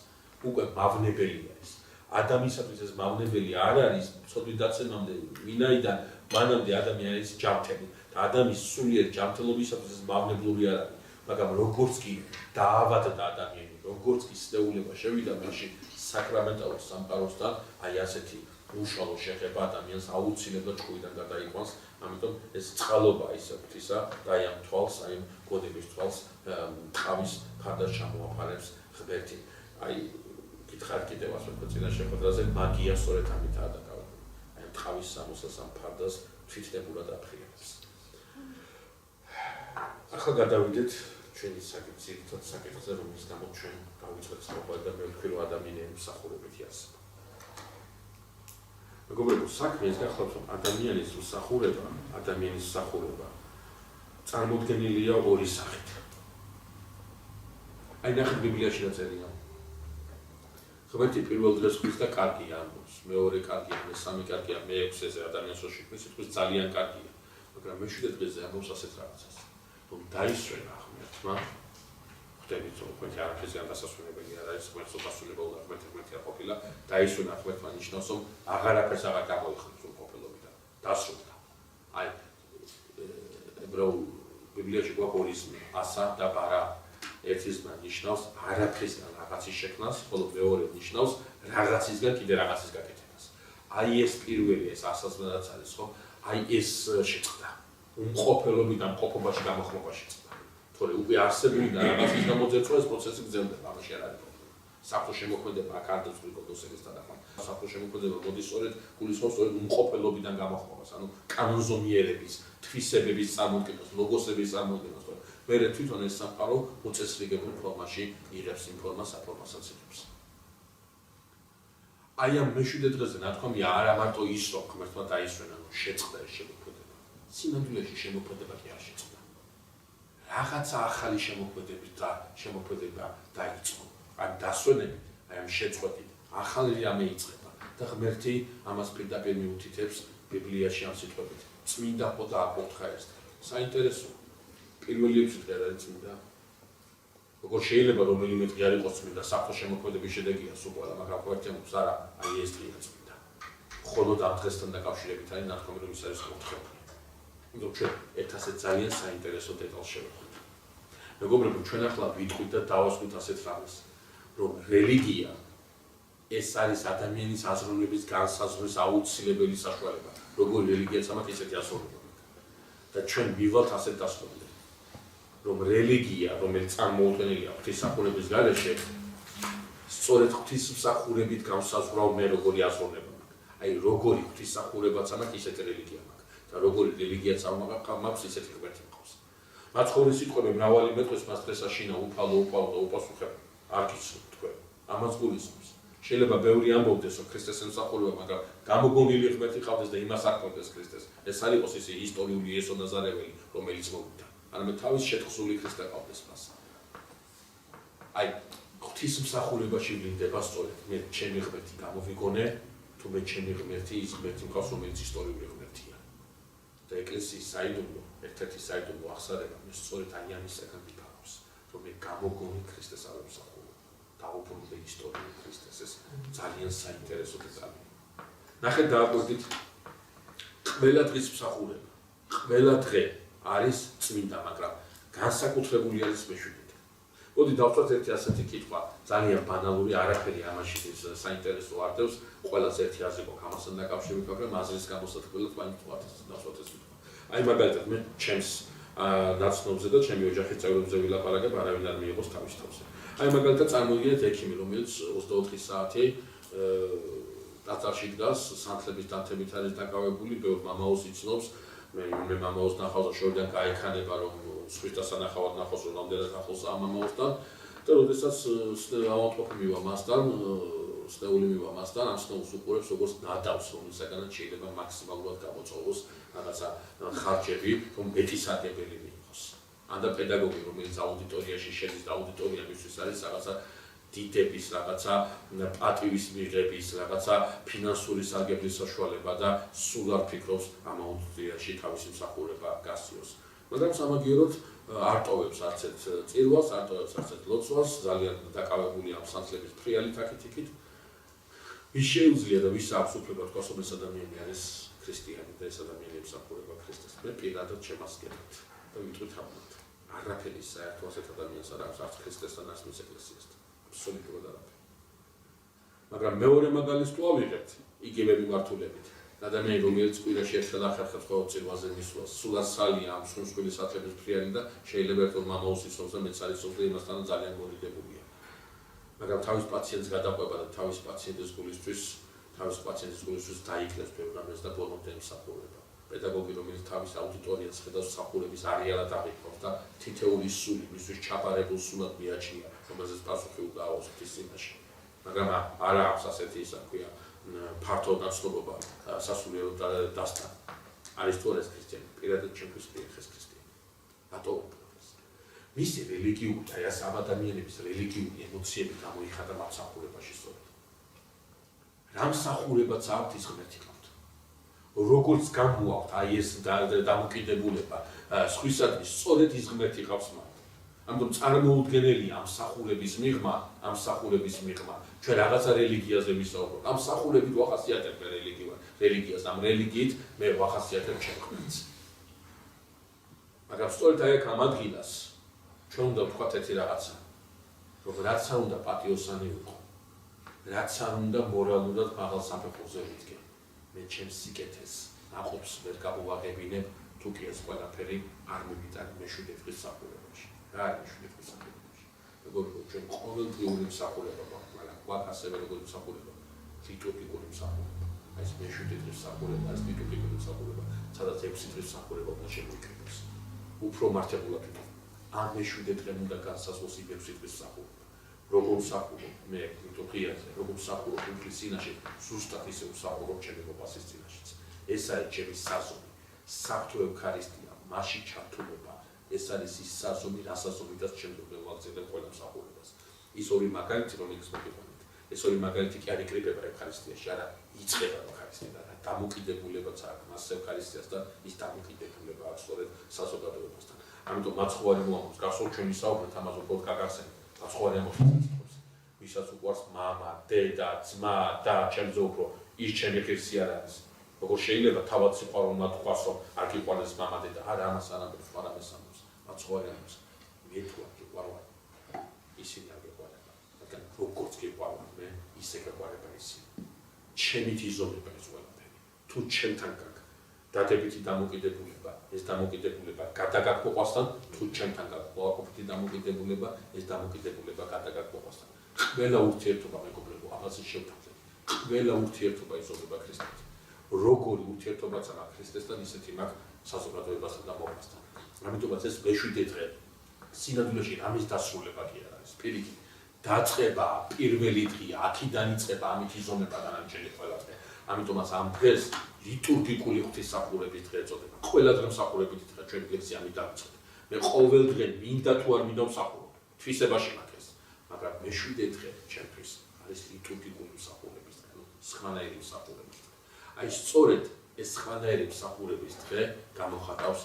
უკვე მავნებელია ეს. ადამიანისათვის ეს მავნებელი არ არის ცოდვით დაცემამდე, ვინაიდან მანამდე ადამიანი არის ჯანმრთელი და ადამიანის სულიერ ჯანმრთელობისათვის ეს მავნებლური არ არის, მაგრამ როგორც კი დაავადდა ადამიანი, როგორც კი სნეულება შევიდა მასში საკრამენტალურ სამყაროსთან, აი ასეთი უშუალო შეხება ადამიანს აუცილებლად ჭკუიდან გადაიყვანს, ამიტომ ეს წყალობა ისე ღვთისა და აი ამ თვალს, აი ამ გონების თვალს ტყავის ფარდას ჩამოაფარებს ღმერთი. აი გითხარ კიდევ ასე ვთქვათ წინა შეხვედრაზე, მაგია სწორედ ამითაა დაკავებული. აი ამ ტყავის სამოსელს ამ ფარდას თვითნებურად აფრიალებს. ახლა გადავიდეთ ჩვენი ძირითად საკითხზე, რომლის გამო ჩვენ გავიწყეთ სწავლა და მე ვთქვი, რომ ადამიანის მსახურებითი არსება. მეგობრებო, საქმე ის გახლავთ, რომ ადამიანის მსახურება წარმოდგენილია ორი სახით. აი ნახეთ ბიბლიაში დაწერია. ღმერთი პირველ დღეს ხვის და კარგია ამბობს, მეორე კარგია, მესამე კარგია, მეექვსეზე ადამიანს რო შექმნის, იტყვის ძალიან კარგია, მაგრამ მეშვიდე დღეზე ამბობს ასეთ რაღაცას, რომ დაისვენა ღმერთმა, ხვდებით რომ ღმერთი არაფერზეა დასასვენებელი არ არის, ღმერთს დასასრულებელი და ღმერთი არ ყოფილა, დაისვენა ღმერთმა ნიშნავს, რომ აღარაფერს აღარ გამოიხმის სრულყოფილობიდან, დასრულდა. აი ებრაულ ბიბლიაში გვაქვს ორი ზმნა, ასა და ბარა. ერთი ზმნა ნიშნავს არაფრისგან რაღაცის შექმნას, ხოლო მეორე ნიშნავს რაღაცისგან კიდე რაღაცის გაკეთებას. აი ეს პირველი ეს ასაზმნადაც არის, ხო? აი ეს შეწყდა. უმყოფელობიდან ყოფობაში გამოხმობა შეწყდა. თორე უკვე არსებული და რაღაცის გამოძერწვა ეს პროცესი გრძელდება, ამაში არ არის პრობლემა. საფრთხო შემოქმედება აქ არ დაწყვილ გოდოსელის თანახმად. საფრთხო შემოქმედება მოდის სწორედ გულისხმობს სწორედ უმყოფელობიდან გამოხმობას, ანუ კანონზომიერების, თვისებების წარმოქმნას, ლოგოსების წარმოქმნას. მერე თვითონ ეს სამყარო უწესრიგებულ ფორმაში იღებს იმ ფორმას, აფორმასაც იღებს. აი ამ მეშვიდე დღეზე ნათქვამია არა მარტო ის, რომ ღმერთმა დაისვენა, რომ შეწყდა ეს შემოქმედება. სინამდვილეში შემოქმედება კი არ შეწყდა. რაღაცა ახალი შემოქმედება დაიწყო. აი დასვენებით, აი ამ შეწყვეტით, ახალი რამე იწყება და ღმერთი ამას პირდაპირ მიუთითებს ბიბლიაში ამ სიტყვებით. წმინდა ხოდა აკურთხა ეს. საინტერესოა. პირველი 6 დღე არის წმინდა. როგორ შეიძლება რომელიმე დღე არ იყოს წმინდა საფრთხე შემოქმედების შედეგია სულ ყველა, მაგრამ ყოველთვის არა, აი ეს დღეა წმინდა. მხოლოდ ამ დღესთან დაკავშირებით არის ნათქვამი, რომ ის არის მოთხოვნილი. იმიტომ ჩვენ ერთასე ძალიან საინტერესო დეტალს შევხვდით. მეგობრებო, ჩვენ ახლა ვიტყვით და დავასვით ასეთ რამეს, რომ რელიგია ეს არის ადამიანის აზროვნების განსაზღვრის აუცილებელი საშუალება. როგორი რელიგიაც ამათ ისეთი აზროვნება. და ჩვენ ვივალთ ასეთ დასკვნამდე, რომ რელიგია, რომელიც წარმოუდგენელია ღვთისმსახურების გარეშე, სწორედ ღვთისმსახურებით განსაზღვრავ მე როგორი აზროვნება. აი როგორი ღვთისმსახურებაც ამათ ისეთი რელიგია მაქვს და როგორი რელიგიაც ამაქვს ისეთი ღმერთი მყავს. მაცხოვრის სიტყვები მრავალი მეტყვის მას დღეს აშინა უფალო და უპასუხებ არ გიცნობ თქვენ. ამას გულისხმობს. შეიძლება ბევრი ამბობდეს, რომ ქრისტეს ემსახურება, მაგრამ გამოგონილი ღმერთი ყავდეს და იმას არ ყოფდეს ქრისტეს. ეს არ იყოს ისე ისტორიული იესო ნაზარეველი, რომელიც მოვიდა. არამედ თავის შეთხზული ქრისტე ყავდეს მას. აი, ღვთისმსახურებაში ვლინდება სწორედ მე ჩემი ღმერთი გამოვიგონე, თუ მე ჩემი ღმერთი ის ღმერთი მყავს, რომელიც ისტორიული ღმერთია. და ეკლესიის საიდუმლო, ერთ-ერთი საიდუმლო აღსარება მე სწორედ აი ამისაგან ვიფარავს, რომ მე გამოგონე ქრისტეს არ ვმსახურებ. დაუბრუნდე ისტორიული ქრისტეს, ეს ძალიან საინტერესო დეტალია. ნახეთ დააკვირდით, ყველა დღის მსახურება, ყველა დღე არის წმინდა, მაგრამ განსაკუთრებული არის მეშვიდე. მოდი დავწერთ ერთი ასეთი კითხვა, ძალიან ბანალური, არაფერი ამაში საინტერესო არ დევს, ყველას ერთი აზრი გვაქვს ამასთან დაკავშირებით, მაგრამ აზრის გამოსათქმელად დავწერთ ეს კითხვა. აი მაგალითად მე ჩემს ნაცნობზე და ჩემი ოჯახის წევრებზე ვილაპარაკებ, არავინ არ მიიღოს თავის თავზე. აი მაგალითად წარმოგიდგენთ ექიმი, რომელიც 24 საათი ტაძარში დგას, სანთლების დანთებით არის დაკავებული, ბევრ მამაოს იცნობს, მე მამაოს ნახავს და შორიდან გაექანება, რომ სხვის დასანახავად ნახოს, რომ რამდენად ახლოს ამ მამაოსთან და როდესაც ავადმყოფი მივა მასთან, სნეული მივა მასთან, ამ სნეულს უყურებს, როგორც ნადავს, რომლისაგანაც შეიძლება მაქსიმალურად გამოწოვოს რაღაცა ხარჯები, რომ მეტისადებელი მიიღოს. ან და პედაგოგი, რომელიც აუდიტორიაში შედის და აუდიტორია მისთვის არის რაღაცა დიდების, რაღაცა პატივის მიღების, რაღაცა ფინანსური სარგებლის საშუალება და სულ არ ფიქრობს ამ აუდიტორიაში თავისი მსახურება გასწიოს. მაგრამ სამაგიეროდ არ ტოვებს არც ერთ წირვას, არ ტოვებს არც ერთ ლოცვას, ძალიან დაკავებული ამ სანთლების ფრიალით აქეთ-იქით. ვის შეუძლია და ვის აქვს უფლება თქვას, რომ ეს ადამიანი არის ქრისტიანი და ეს ადამიანი ემსახურება ქრისტეს. მე პირადად შემასკერებთ და ვიტყვით ამბობთ. არაფერი საერთო ასეთ ადამიანს არ აქვს არც ქრისტესთან, არც მის ეკლესიასთან. აბსოლუტურად არაფერი. მაგრამ მეორე მაგალითს თუ ავიღებთ, იგივე მიმართულებით. ადამიანი, რომელიც კვირაში ერთხელ ახერხებს ყოველ წირვაზე მისვლას, სულ ასალია ამ მსხვილი სათლების ფრიალი და შეიძლება ერთად მამაოს იცნობს და მეც არ იცნობს და იმასთან ძალიან გონიდებულია. მაგრამ თავის პაციენტს გადაყვება და თავის პაციენტის გულისთვის დაიკლებს ბევრ რამეს და ბოლომდე ემსახურება. პედაგოგი, რომელიც თავის აუდიტორიას ხედავს საფხურების არეალად აღიქვამს და თითეული სული მისთვის ჩაბარებულ სულად მიაჩნია, რომელზეც პასუხი უნდა აუოს ღვთის წინაშე. მაგრამ არა აქვს ასეთი ისა ქვია ფართო ნაცნობობა სასულიერო დასთან. არის თუ არა ეს ქრისტიანი, პირადად ჩემთვის ხეს ქრისტიანი. რატო უბრალოდ? მისი რელიგიური, აი ეს ამ ადამიანების რელიგიური ემოციები გამოიხატა მსახურებაში სწორედ. რა მსახურებაც აქვთ ის ღმერთი ყავთ. როგორც გამოაქვთ აი ეს დამოკიდებულება სხვისადმი, სწორედ ის ღმერთი ყავს მათ. ამიტომ წარმოუდგენელია ამ მსახურების მიღმა. ჩვენ რაღაცა რელიგიაზე ვისაუბრობთ. ამ მსახურებით ვახასიათებ რელიგიას, ამ რელიგიით მე ვახასიათებ ჩემ ღმერთს. მაგრამ სწორედ აი აქ ამ ადგილას ჩვენ უნდა ვთქვათ ერთი რაღაცა, რომ რაც არ უნდა პატიოსანი ვიყო, რაც არ უნდა მორალურად მაღალ საფეხურზე ვიდგე. მე ჩემს სიკეთეს ნაყოფს ვერ გავუვაღებინებ, თუ კი ეს ყველაფერი არ მივიტანე მეშვიდე დღის მსახურებაში. რა არის მეშვიდე დღის მსახურებაში? მეგობრებო, ჩვენ ყოველდღიური მსახურება გვაქვს, მაგრამ გვაქვს ასევე როგორი მსახურება? ლიტურგიკური მსახურება. აი ეს მეშვიდე დღის მსახურება, ეს ლიტურგიკური მსახურება, სადაც 6 დღის მსახურება უნდა შემოიკრიბოს. უფრო მართებულად ვიტყვი. ამ მეშვიდე დღე უნდა განსაზღვროს 6 დღის მსახურება. როგორ მსახურობ მე ლიტურგიაზე, როგორ მსახურობ უფლის წინაშე, ზუსტად ისე ვსახურობ ჩემი მოპასის წინაშეც. ეს არის ჩემი საზომი, საღვთო ევქარისტია, მასში ჩართულობა. ეს არის ის საზომი, რასაზომითაც ჩემს მოვაქცევებ ყველა მსახურებას. ის ორი მაგალითი, რომელიც მოგიყვანეთ, ეს ორი მაგალითი კი არ იკრიბება ევქარისტიაში, არა იწყება ევქარისტია და დამოკიდებულებაც აქვს მას ევქარისტიას და ის დამოკიდებულება აქვს სწორედ საზოგადოებასთან. ამიტომ მაცხოვარი მოამბობს, გახსოვთ ჩვენი საუბრით ამაზე უფრო გაგახსენებთ. მაცხოვარი ამბობს, ვისაც უყვარს მამა, დედა, ძმა და ჩემზე უფრო ის ჩემი ღირსი არ არის. როგორ შეიძლება თავად სიყვარული მათ უყვარს, რომ არ გიყვარდეს მამა, დედა? არა, ამას არ ამბობს, არამეს ამბობს. მაცხოვარი ამბობს, მე თუ არ გიყვარვარ, ისინი არ გიყვარება. მაგრამ როგორც გიყვარვარ მე, ისე გიყვარება ისინი. ჩემით იზომება ეს ყველაფერი. თუ ჩემთან გაქვს დადებითი დამოკიდებულება, ეს დამოკიდებულება გადაგაგმოყვასთან, თუ ჩემთან გაქვს უარყოფითი დამოკიდებულება, ეს დამოკიდებულება გადაგაგმოყვასთან. ყველა ურთიერთობა მეგობრებო, ამაზე შევთავაზეთ. ყველა ურთიერთობა იზომება ქრისტესთან. როგორი ურთიერთობაც აქვს ქრისტესთან, ისეთი მაქვს საზოგადოებასთან და მოყვასთან. ამიტომაც ეს მეშვიდე დღე სინამდვილეში ამის დასრულება კი არ არის. პირიქით, დაწყება პირველი დღეა, აქედან იწყება ამით იზომება დანარჩენი ყველა დღე. ამიტომაც ამ დღეს ლიტურგიკული ღვთისმსახურების დღე ეწოდება. ყველა დღე მსახურებითი დღე ჩვენ ღირსი ამით დავიწყეთ. მე ყოველ დღე მინდა თუ არ მინდა ვსახურობ. თვისებაში მაქვს ეს. მაგრამ მეშვიდე დღე ჩემთვის არის ლიტურგიკული მსახურების დღე, სხვანაირი მსახურების დღე. აი სწორედ ეს სხვანაირი მსახურების დღე გამოხატავს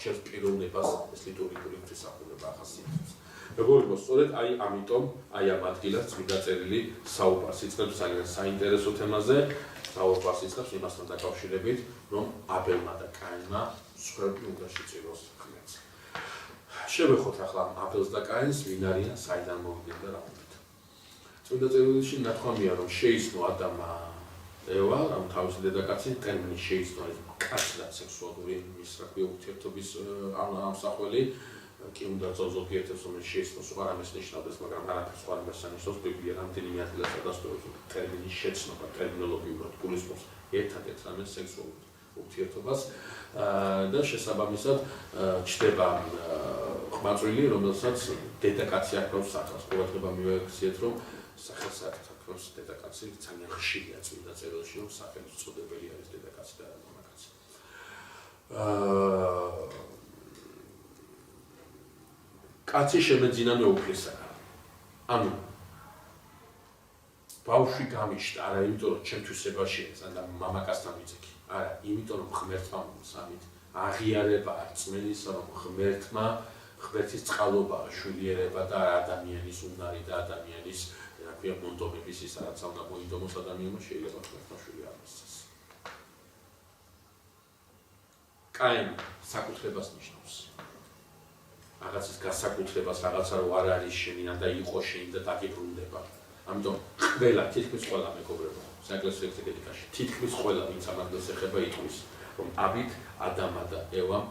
ჩემს პიროვნებას ეს ლიტურგიკული ღვთისმსახურება ახასიათებს. მეგობრებო, სწორედ აი ამიტომ აი ამ ადგილას წმინდა წერილი საუბარს იწყებს ძალიან საინტერესო თემაზე. საუბარს იწყებს იმასთან დაკავშირებით, რომ აბელმა და კაინმა სხვები უნდა შეწიროს ღმერთს. შევეხოთ ახლა აბელს და კაინს, ვინ არიან, საიდან მოვიდნენ და რა უნდათ. წმინდა წერილში ნათქვამია, რომ შეიცნო ადამმა ევა, რომ თავისი დედაკაცი ტერმინი შეიცნო ეს კაცი სექსუალური მისრაქვი ურთიერთობის ამსახველი. კი უნდა ზოგიერთებს რომ შეიცნოს სხვა რამეს ნიშნავდეს, მაგრამ არაფერს სხვა რამეს ანიშნავს. ბიბლია რამდენიმე ადგილას ადასტურებს, რომ ტერმინის შეცნობა ტერმინოლოგიურად გულისხმობს ერთადერთ რამეს სექსუალურ ურთიერთობას და შესაბამისად ჩდება ყმაწვილი, რომელსაც დედაკაცი აკრავს სახელს. ყურადღება მივაქციეთ, რომ სახელს აკრავს დედაკაცი, ძალიან ხშირია წმინდა წერილში, რომ სახელმწოდებელი არის დედაკაცი და არა მამაკაცი. კაცი შემეძინა მეუფლისაგან. ანუ ბავშვი გამიშტა, არა იმიტომ რომ ჩემთვისებაში ეცან და მამაკაცთან ვიძექი. არა, იმიტომ რომ ღმერთმა სამით აღიარება არწმენისა, რომ ღმერთმა ღმერთის წყალობა, შვილიერება და ადამიანის უნარი და ადამიანის, რა ქვია, მონდომების ის რაც უნდა მოინდომოს ადამიანმა შეიძლება ღმერთმა შვილი არ მოსცეს. კაინი საკუთრებას ნიშნავს. რაღაცის გასაკუთრებას, რაღაცა რო არ არის შენი, და იყო შენი და დაგიბრუნდება. ამიტომ ყველა, თითქმის ყველა მეგობრებო, საეკლესიო ექსეგეტიკაში, თითქმის ყველა, ვინც ამ ადგილს ეხება, იტყვის, რომ ამით ადამა და ევამ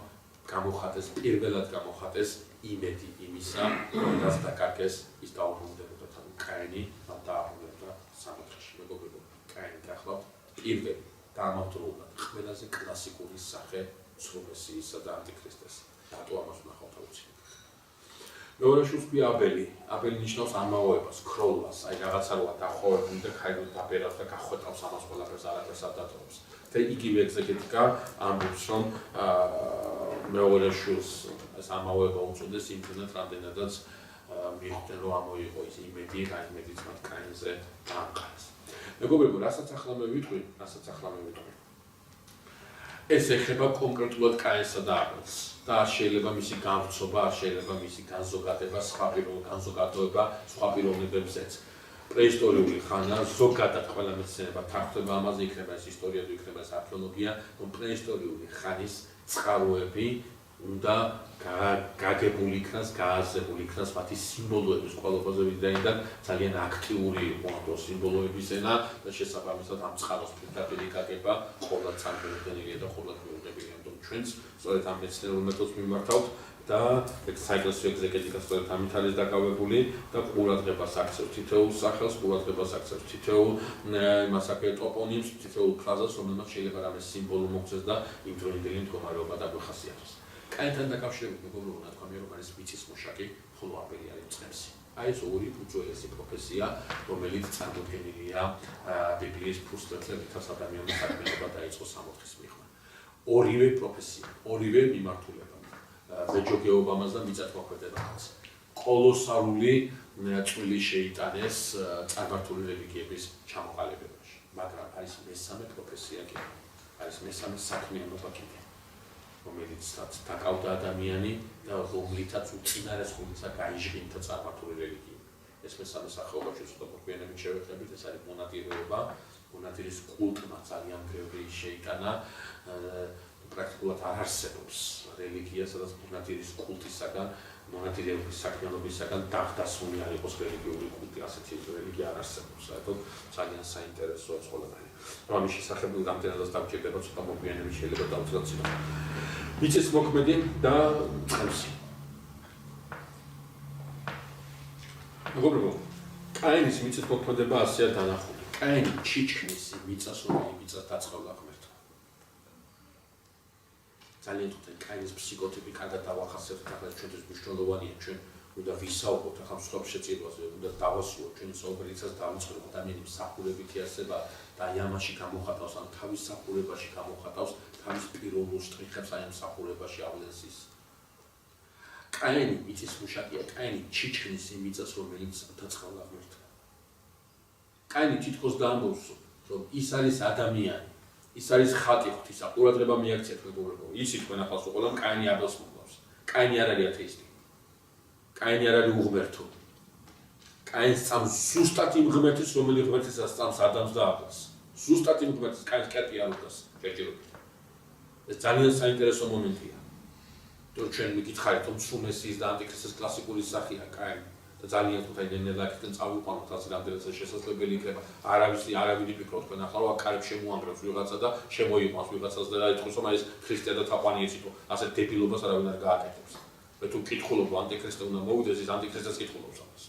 გამოხატეს, პირველად გამოხატეს იმედი იმისა, რომ რაც დაკარგეს, ის დაუბრუნდებოდა. ანუ კაინი დააბრუნებდა სამოთხეში. მეგობრებო, კაინი გახლავთ პირველი და ამავდროულად ყველაზე კლასიკური სახე სრულესიისა და ანტიქრისტეს. რატო ამას ვნახავთ აუცილებლად. მეორეში ვსვია აბელი. აბელი ნიშნავს ამაოებას, ქროლვას, აი რაღაცა როა დახოვებული და ქაიდოდ დაბერავს და გახვეტავს ამას ყველაფერს არაფერს არ დატოვებს. და იგივე ეგზეგეტიკა ამბობს, რომ მეორე შვილს ეს ამაოება უწოდეს იმდენად, რამდენადაც მიხვდნენ, რომ ამოიღო ის იმედი, რა იმედიც მათ კაინზე დაამყარეს. მეგობრებო, რასაც ახლა მე ვიტყვი, ეს ეხება კონკრეტულად კაინსა და აბელს. და შეიძლება მისი გამრცობა, შეიძლება მისი განზოგადება, განზოგადოება სხვა პიროვნებებზეც. პრეისტორიული ხანა, ზოგადად ყველა მეცნიერება თანხმდება ამაზე, იქნება ეს ისტორია, იქნება ეს არქეოლოგია, რომ პრეისტორიული ხანის წყაროები უნდა გაგებული იქნას, გააზრებული იქნას მათი სიმბოლოების ყველაფერზე ვიდრეიდან ძალიან აქტიური იყო ამ დროს სიმბოლოების ენა და შესაბამისად ამ წყაროს პირდაპირ გაგება ყველა წარმოუდგენელია და ყველა მიუღებელია. ამიტომ ჩვენც სწორედ ამ მეცნიერულ მეთოდს მიმართავთ და საეკლესიო ეგზეგეტიკა სწორედ ამით არის დაკავებული და ყურადღებას აქცევს თითოეულ სახელს, ყურადღებას აქცევს თითოეულ იმას აქ ტოპონიმს, თითოეულ ფრაზას, რომელმაც შეიძლება რამეს სიმბოლო მოგცეს და იმ დროინდელი მდგომარეობა დაგვეხასიათოს. კაინთან დაკავშირებით მეგობრებო, ნათქვამია, რომ არის მიწის მუშაკი, ხოლო აბელი არის მწყემსი. აი ეს ორი უძველესი პროფესია, რომელიც წარმოდგენილია ბიბლიის ფურცლებზე, რითაც ადამიანის საქმიანობა დაიწყო სამოთხის მიღმა. ორივე პროფესია, ორივე მიმართულება. მეჯოგეობამაც და მიწათმოქმედებამაც. კოლოსალური წვლილი შეიტანეს წარმართული რელიგიების ჩამოყალიბებაში, მაგრამ არის მესამე პროფესია კიდე, არის მესამე საქმიანობა კიდე. რომელიც დაკავდა ადამიანი და რომლითაც უწინარესხულისა გაიჟღინთა წარმართული რელიგია. ეს მესამე სახეობაში ცოტა მოგვიანებით შევეხებით, ეს არის მონადირეობა, მონადირის კულტმა ძალიან ბევრი შეიტანა, პრაქტიკულად არ არსებობს რელიგია, სადაც მონადირის კულტისაგან, მონადირეობის საქმიანობისაგან დახდასული არ იყოს რელიგიური კულტი, ასეთი რელიგია არ არსებობს, საერთოდ ძალიან საინტერესოა ეს ყველაფერი. ამის შესახებ რამდენადაც დავჭირდება, ცოტა მოგვიანებით შეიძლება დავწეროთ ცოტა. მიწის მოქმედი და წყევსი. მეგობრებო, კაინის მიწის მოქმედება ასეა დანახული. კაინი ჩიჩქნის მიწას, რომელიც მიწას დაწყევლა ღმერთმა. ძალიან თუთა კაინის ფსიქოტიპი კარგად დავახასიათებთ, ახლა ჩვენთვის მნიშვნელოვანია, ჩვენ უნდა ვისაუბროთ ახლა სხვა შეწირვაზე, უნდა დავასრულოთ ჩვენი საუბარისას დავიწყოთ ადამიანი მსახურებითი არსება და ამაში გამოხატავს, ან თავის მსახურებაში გამოხატავს თავის პიროვნულ შტრიხებს აი ამ მსახურებაში ავლენს ის. კაინი მიწის მუშაკია, კაინი ჩიჩქნის იმ მიწას, რომელიც დაწყევლა ღმერთმა. კაინი თითქოს დაამბობს, რომ ის არის ადამიანი, ის არის ხატი ღვთისა, ყურადღება მიაქციეთ მეგობრებო. იცით თქვენ ახლა ყველამ კაინი აბელს მოკლავს. კაინი არ არის ათეისტი. კაინი არ არის უღმერთო. კაინს სწამს ზუსტად იმ ღმერთის, რომელიც ღმერთისას სწამს ადამს და აბელს. ზუსტად იმ ღმერთის, კაინს კერპი არ უდგას ჯერჯერობით. ეს ძალიან საინტერესო მომენტია. თუ ჩვენ მიგითხარით, რომ სუნესის და ანტიქრისტის კლასიკური სახეა კაინი და ძალიან თუთა ნენელაკიდან წავიყვანოთ, ასე რამდენადაც შესაძლებელი იქნება. არავინ იფიქროთ, თქვენ ახლა აკარებს შემოანგრევს ვიღაცა და შემოიყვანს ვიღაცას და ითქვას, რომ ეს ქრისტე და თაყვანი ეცითო, ასე დებილობას არავინ არ გააკეთებს. მე თუ კითხულობ ანტიქრისტე უნდა მოვიდეს, ის ანტიქრისტეს კითხულობს ამას.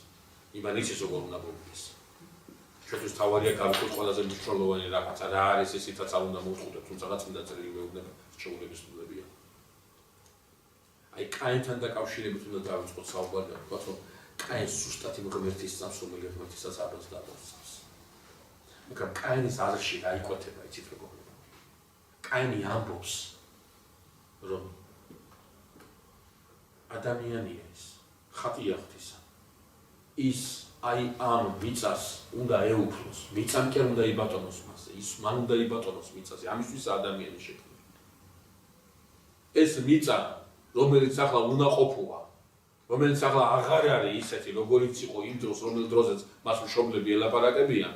იმან იცის როგორ უნდა მოვიდეს. ჩვენთვის თავარია გავიხოთ ყველაზე მნიშვნელოვანი რაღაცა, რა არის ეს, ისიც არ უნდა მოვხდეთ, თუმცა რაც მინდა წერილი მეუბნება რჩეულების ნულებია. აი კაინთან დაკავშირებით უნდა დავიწყოთ საუბარი და ვთქვათ, რომ კაინს ზუსტად იმ ღმერთის სწამს, რომელიც ღმერთისაც აბელს და აბელს სწამს. მაგრამ კაინის აზრში რა იკვეთება, იცით მეგობრებო? კაინი ამბობს, რომ ადამიანია ის, ხატია ღვთისა. ის აი ამ მიწას უნდა ეუფლოს, მიწამ კი არ უნდა იბატონოს მასზე, ის მან უნდა იბატონოს მიწაზე, ამისთვის ადამიანი შექმნა. ეს მიწა, რომელიც ახლა უნაყოფოა, რომელიც ახლა აღარ არის ისეთი, როგორიც იყო იმ დროს, რომელ დროზეც მას მშობლები ელაპარაკებიან.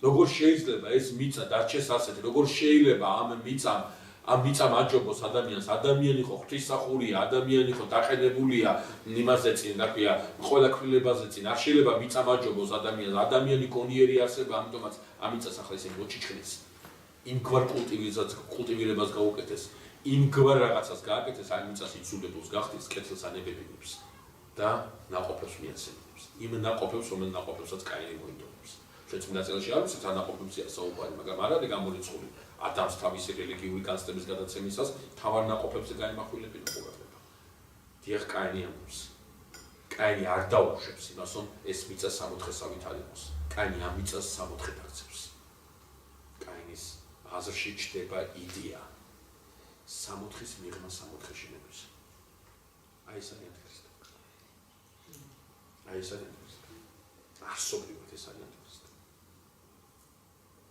როგორ შეიძლება ეს მიწა დარჩეს ასეთი, როგორ შეიძლება ამ მიწამ აჯობოს ადამიანს, ადამიანი ხო ღვთისმსახურია, ადამიანი ხო დაყენებულია იმაზე წინ, რა ქვია, ყველა კვილებაზე წინ, არ შეიძლება მიწამ აჯობოს ადამიანს, ადამიანი გონიერი არსება, ამიტომაც ამ მიწას ახლა ისე მოჩიჩქნეს, იმგვარ კულტივირებას გაუკეთეს. იმგვარ რაღაცას გააკეთეს, აი მიწას იცულებულს გახდის, კეთილს ანებებინებს და ნაყოფებს მიაცემებს. იმ ნაყოფებს, რომელ ნაყოფებსაც კაინი მოინდომებს. შეცვლილა წელში არ ვიცით, რა ნაყოფებია საუბარი, მაგრამ არ არის გამორიცხული ადამს თავისი რელიგიური განცდების გადაცემისას თავარ ნაყოფებზე გაემახვილებინა ყურადღება. დიახ, კაინი ამბობს. კაინი არ დაუშვებს იმას, რომ ეს მიწა 60-ით არ იყოს. კაინი ამ მიწას 60-ით აქცევს. კაინის აზრში ჩდება იდეა 60-ის მიღმა 60-ში ნების. აი ეს არის ანტიქრისტე. აი ეს არის ანტიქრისტე. ასობრივად ეს არის ანტიქრისტე.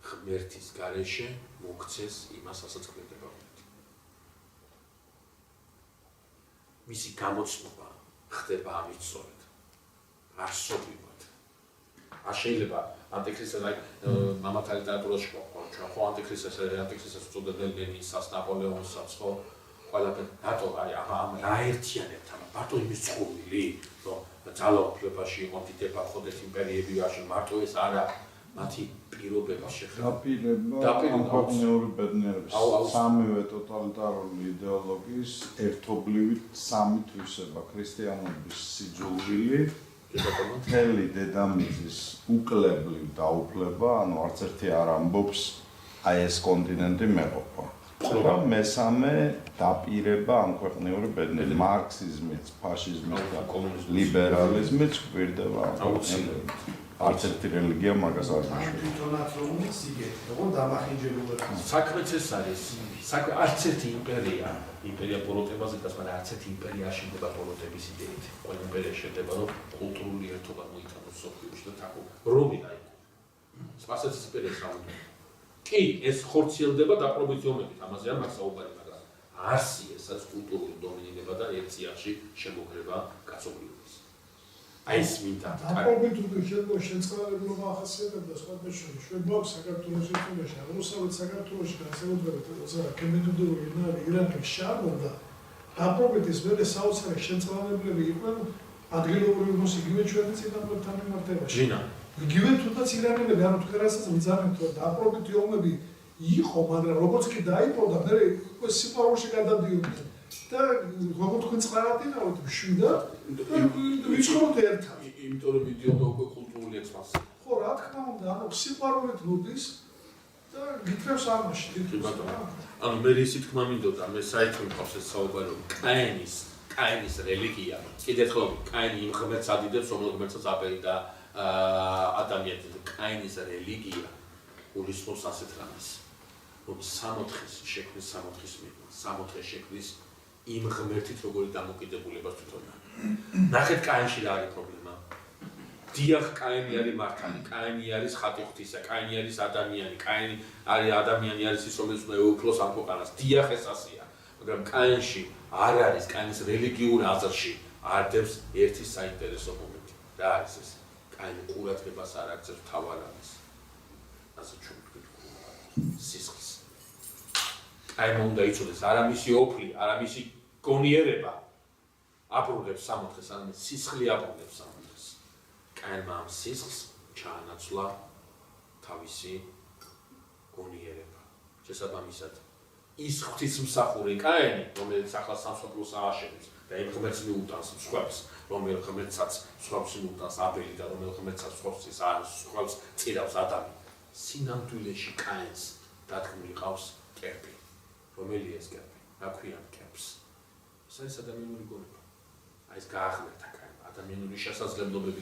ღმერთის გარეშე მოგცეს იმას, რასაც ქმედება ღმერთი. მისი გამოცნობა ხდება ამით სწორედ. ასობრივად. არ შეიძლება ანტიქრისტეს აი მამათა ლიტერატურაში ჩვენ ხო ანტიქრისტეს უწოდებენ ლენინსაც, ნაპოლეონსაც, ხო ყველაფერს რატო აი ამ რა ერთიანებთ ამ მარტო იმის წყურვილი, რომ ძალაუფლებაში იყო დიდება ხოდეთ იმპერიები ვაშენ მარტო ეს არა მათი პირობება შეხედა. დაპირება ქვეყნიური ბედნიერების სამივე ტოტალიტარული იდეოლოგიის ერთობლივით სამი თვისება ქრისტიანობის სიძულვილი მთელი დედამიწის უკლებლივ დაუფლება, ანუ არც ერთი არ ამბობს აი ეს კონტინენტი მეყოფა. და მესამე დაპირება ამ ქვეყნიური ბედნიერების მარქსიზმიც, ფაშიზმიც და ლიბერალიზმიც გვირდება არც ერთი რელიგია მაგას არ ნიშნავს. თვითონაც რომ იგეთ, როგორ დამახინჯებულად. საქმეც ეს არის. არც ერთი იმპერია ბოროტებაზე დგას, მაგრამ არც ერთი იმპერია არ შენდება ბოროტების იდეით. ყველა იმპერია შენდება, რომ კულტურული ერთობა მოიტანოს სოფლიოში და თაკო რომი დაიყო. სპარსეთის იმპერიას რა უნდა. კი, ეს ხორციელდება დაპრობითი ომებით, ამაზე არ მაქვს საუბარი, მაგრამ არსი ეს არის კულტურული დომინირება და ერთ წიაღში შემოგრება კაცობრიობის. აი ეს მინდა. დაპყრობით თუ შეწყალებლობა ახასიათებდა სხვათა შორის. ჩვენ გვაქვს საქართველოს ისტორიაში, აღმოსავლეთ საქართველოში განსაკუთრებით როცა კემედუდური ირანის შარდა დაპყრობით ეს მერე საოცარი შეწყალებლები იყვნენ ადგილობრივი ომის იგივე ჩვენი წინაპრებთან მიმართებაში. ჟინა. იგივე თუნდაც ირანელები ანუ თქვენ რასაც მძანეთ რომ დაპყრობითი ომები იყო, მაგრამ როგორც კი დაიპყრო და მე უკვე სიყვარულში გადადიოდნენ. და როგორც თქვენ წყარატინავთ მშვიდა ვიცხოვროთ ერთად. იმიტომ რომ მიდიოდა უკვე კულტურული ექსპანსია. ხო, რა თქმა უნდა, ანუ სიყვარულით ლუდის და გიწევს ამაში. ანუ მე ისე თქმა მინდოდა, მე საერთოდ მყავს ეს საუბარი რომ კაინის რელიგია, კიდევ ერთხელ კაინი იმ ღმერთს ადიდებს, რომელ ღმერთსაც აბელი და ადამიანი და კაინის რელიგია გულისხმობს ასეთ რამეს, რომ სამოთხის შექმნის სამოთხე შექმნის იმ ღმერთით როგორი დამოკიდებულებას თვითონ. ნახეთ კაინში რა არის პრობლემა. დიახ, კაინი არის მართალი, კაინი არის ხატი ღვთისა, კაინი არის ადამიანი, კაინი არის ადამიანი არის ის რომელიც უნდა ეუფლოს ამ ქვეყანას. დიახ, ეს ასეა. მაგრამ კაინში არ არის კაინის რელიგიურ აზრში არ დევს ერთი საინტერესო მომენტი. რა არის ეს? კაინი ყურადღებას არ აქცევს თავარ ამის. ასე ჩვენ ვთქვით სისხლის. კაინმა უნდა იცოდეს არა მისი ოფლი, არა მისი გონიერება აბრუნებს სამოთხეს, არამედ სისხლი აბრუნებს სამოთხეს. კაინმა ამ სისხლს ჩაანაცვლა თავისი გონიერება. შესაბამისად, ის ღვთისმსახური კაინი, რომელიც ახლა სამსხვილოს ააშენებს და იმ ღმერთს მიუტანს სხვებს, რომელ ღმერთსაც სხვებს მიუტანს აბელი და რომელ ღმერთსაც სხვებს წირავს ადამი. სინამდვილეში კაინს დადგმული ყავს კერპი. რომელია ეს კერპი? რა ქვია კერპს? ეს არის ადამიანური გონება. აი ეს გააღმერთა კაინმა, ადამიანური შესაძლებლობები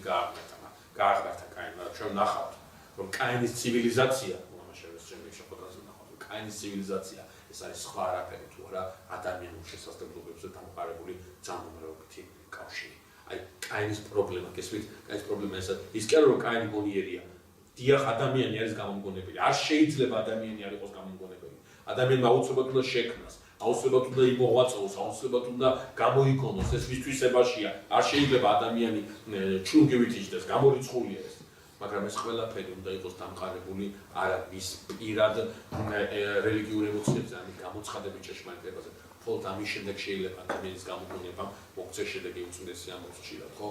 გააღმერთა კაინმა. ჩვენ ნახავთ, რომ კაინის ცივილიზაცია, მომაშევეს შემდეგ შეხვედრაზე ნახავთ, რომ კაინის ცივილიზაცია ეს არის სხვა არაფერი თუ არა ადამიანურ შესაძლებლობებზე დამყარებული ძალმომრეობითი კავშირი. აი კაინის პრობლემა, გესმით? კაინის პრობლემა ის კი არა რომ კაინი გონიერია. დიახ, ადამიანი არის გამომგონებელი. არ შეიძლება ადამიანი არ იყოს გამომგონებელი. ადამიანმა აუცილებლად უნდა შექმნას, აუცილებლად უნდა იმოღვაწეოს, აუცილებლად უნდა გამოიგონოს, ეს მისთვისებაშია. არ შეიძლება ადამიანი ჩუნგივით იჯდეს, გამორიცხულია ეს. მაგრამ ეს ყველაფერი უნდა იყოს დამყარებული არა მის პირად რელიგიურ ემოციებზე, ამით გამოცხადებით ჭეშმარიტებაზე. მხოლოდ ამის შემდეგ შეიძლება ადამიანის გამოგონებამ მოქცეს შედეგი უწმიდესი ამბობს ხშირად, ხო?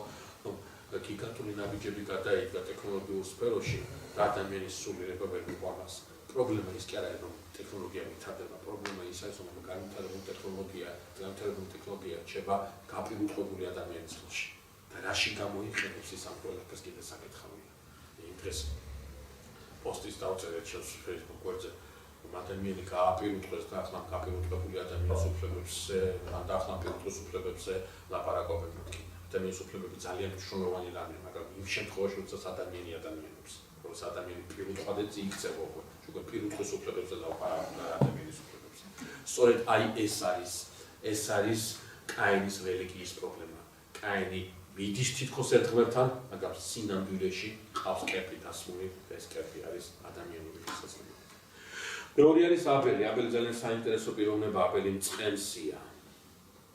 გიგანტური ნაბიჯები გადაიდგა ტექნოლოგიურ სფეროში და ადამიანის სულიერება ვერ მიყვანას. პრობლემა ის კი არა, რომ ტექნოლოგია ვითარდება, პრობლემა ის არის, რომ განვითარებული ტექნოლოგია რჩება გაპირუტყვებული ადამიანის ხელში. და რაში გამოიყენებს ის ამ ყველაფერს კიდე საკითხავია. იმ დღეს პოსტის დავწერეთ ჩემს Facebook გვერდზე, რომ ადამიანი გააპირუტყვეს და ახლა გაპირუტყვებული ადამიანის უფლებებზე, და ახლა პირუტყვის უფლებებზე ლაპარაკობენ. ადამიანის უფლებები ძალიან მნიშვნელოვანი რამეა, მაგრამ იმ შემთხვევაში, როდესაც ადამიანი ადამიანებს, როცა ადამიანი პირუტყვადეთ იქცევა უკვე, უკვე პირუტყვის უფლებებზე ლაპარაკობენ ადამიანის უფლებებზე. სწორედ აი ეს არის კაინის რელიგიის პრობლემა. კაინი მიდის თითქოს ერთ ღმერთთან, მაგრამ სინამდვილეში ყავს კერპი დასმული და ეს კერპი არის ადამიანური შესაძლებლობა. მეორე არის აბელი. აბელი ძალიან საინტერესო პიროვნება, აბელი მწყემსია.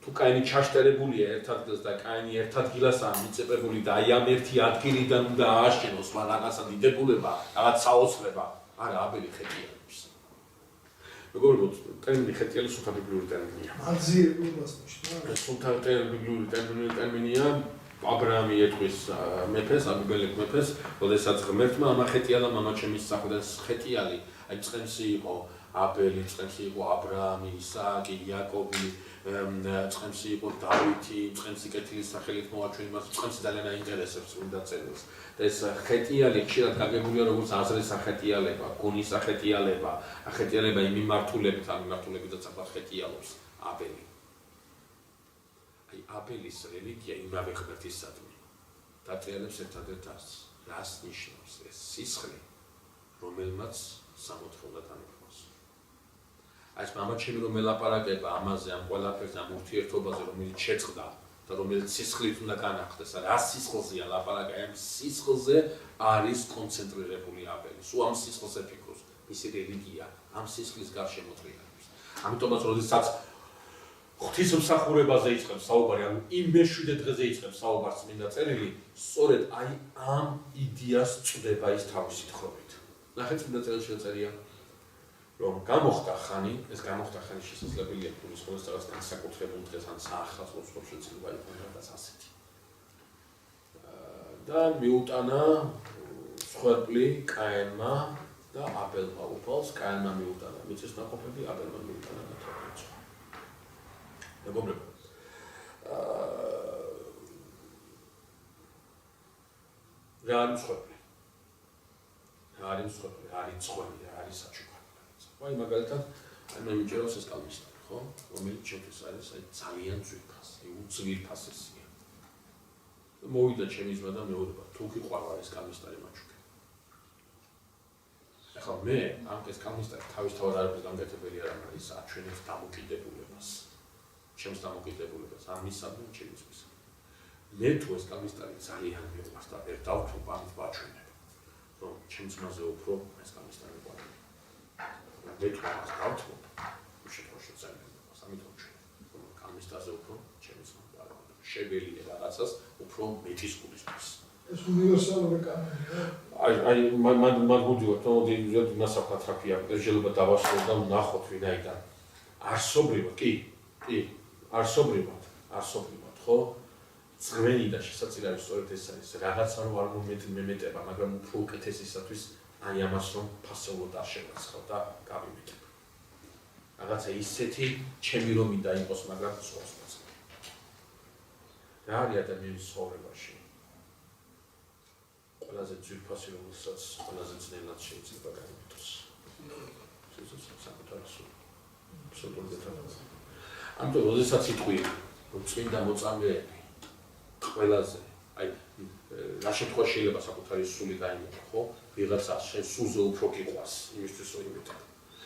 თუ კაინი ჩაშტერებულია ერთ ადგილას და კაინი ერთ ადგილასაა მიწებებული და აი ამ ერთი ადგილიდან უნდა ააშენოს მან რაღაცა დიდებულება, რაღაც საოცრება, არა აბელი ხეტიალებს. მეგობრებო, ტერმინი ხეტიალი სულთა ბიბლიური ტერმინია. აძიებულებას ნიშნავს. სულთა ბიბლიური ტერმინია. აბრაამი ეთქვის მეფეს, აბიბელეკ მეფეს, როდესაც ღმერთმა ამახეტიალა მამაჩემის სახვდას ხეტიალი, აი წყემსი იყო აბელი, წყემსი იყო აბრაამი, ისააკი, იაკობი, წყემსი იყო დავითი, წყემსი კეთილის სახელით მოაჩვენ იმას, წყემსი ძალიან აინტერესებს უნდა წერილს. და ეს ხეტიალი ხშირად გაგებულია როგორც აზრის ახეტიალება, გონის ახეტიალება, ახეტიალება იმ მიმართულებით, ამ მიმართულებითაც ახლა ხეტიალობს აბელი. აბელის რელიგია იმავე ღმერთისადმი დაწერებს ერთადერთ რას ნიშნავს ეს სისხლი, რომელმაც სამოთხე უნდა განიქმნას. აი ეს მამაჩემი რომ ელაპარაკება ამაზე, ამ ყველაფერზე, ამ ურთიერთობაზე, რომელიც შეწყდა და რომელიც სისხლით უნდა განახლდეს, რა სისხლზეა ლაპარაკი, ამ სისხლზე არის კონცენტრირებული აბელი. სულ ამ სისხლზე ფიქრობს მისი რელიგია, ამ სისხლის გარშემო ტრიალებს. ამიტომაც, როდესაც ღვთისმსახურებაზე იწყებს საუბარი, ანუ იმ მეშვიდე დღეზე იწყებს საუბარს წმინდა წერილი, სწორედ აი ამ იდეას წვდება ის თავისი თხრობით. ნახეთ წმინდა წერილში წერია, რომ გამოხდა ხანი, ეს გამოხდა ხანი შესაძლებელია თუ ის ყოველს რაღაც განსაკუთრებულ დღეს ან საახალწლო შეცვლილება იყოს ასეთი. და მიუტანა სხვადლი კაენმა და აბელმა უფალს, კაენმა მიუტანა მიწის ნაყოფები, აბელმა მიუტანა ნაყოფები. მეგობრებო, რა არის მსხვერპლი? რა არის მსხვერპლი? რა არის ცხვარი? რა არის საჩუქარი? აი მაგალითად, აი მე მიჭერავს ეს კალმისტარი, ხო? რომელიც ჩემთვის არის აი ძალიან ძვირფასი, უძვირფასესია. მოვიდა ჩემი ძმა და მეუბნება, თუ გიყვარვა ეს კალმისტარი მაჩუქე. ახლა მე ამ ეს კალმისტარი თავისთავად არ არის განგეთებელი არა, ის აჩვენებს დამოკიდებულებას. ჩემს დამოკიდებულებას არ მისადმენ ჩემისთვის. მე თუ ეს კალმისტარი ძალიან მიყვარს და ერთ დავთვალ ამით ვაჩვენებ, რომ ჩემს ძმაზე უფრო ეს კალმისტარი მიყვარს. მე თუ ამას დავთვალ, უშეშო ძალიან მიყვარს, ამით ვაჩვენებ, რომ კალმისტარზე უფრო ჩემს ძმაზე შეგელია რაღაცას უფრო მეტის გულისთვის. ეს უნივერსალური კანონია. აი მან გუდივართ, რომ იმას აფათრაფია, შეიძლება დავასრულო და ვნახოთ ვინაიდან. არსობრივად, კი, არსობრივად, ხო? წვენი და შესაძლებელი სწორედ ეს არის. რაღაცა რომ არ მომემეტება, მაგრამ უფრო უკეთესისათვის აი ამას რომ ფასეულად არ შეგაცხავ და გავიმეტებ. რაღაცა ისეთი ჩემი რომ მინდა იყოს, მაგრამ სხვას. რა არის ადამიანის ცხოვრებაში? ყველაზე ძვირფასი რომელსაც ყველაზე ძნელად შეიძლება გაიმეტოს. ამიტომ როდესაც იტყვია, რომ წმინდა მოწამეები ყველაზე, აი რა შემთხვევაში შეიძლება საკუთარი სული გაიმეტო, ხო? ვიღაცა შენ სულზე უფრო გიყვარს, იმისთვის რომ იმეტო.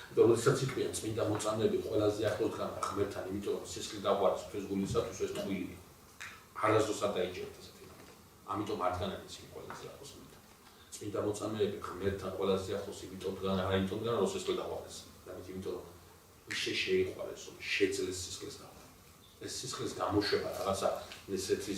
ამიტომ როდესაც იტყვიან წმინდა მოწამეები ყველაზე ახლოს დგანან ღმერთთან, იმიტომ რომ სისხლი დაყვარეს თქვენს გულისათვის ეს ტყუილია. არასდროს არ დაიჭერთ ესეთი რამე. ამიტომ არ დგანან ისინი ყველაზე ახლოს ღმერთთან. წმინდა მოწამეები ღმერთთან ყველაზე ახლოს იმიტომ დგანან, არა იმიტომ დგანან, რომ სისხლი დაყვარეს. იმიტომ რომ შეიყვარეს, რომ შეძლეს სისხლის გაყვანა. ეს სისხლის გამოშვება რაღაცა ესეთი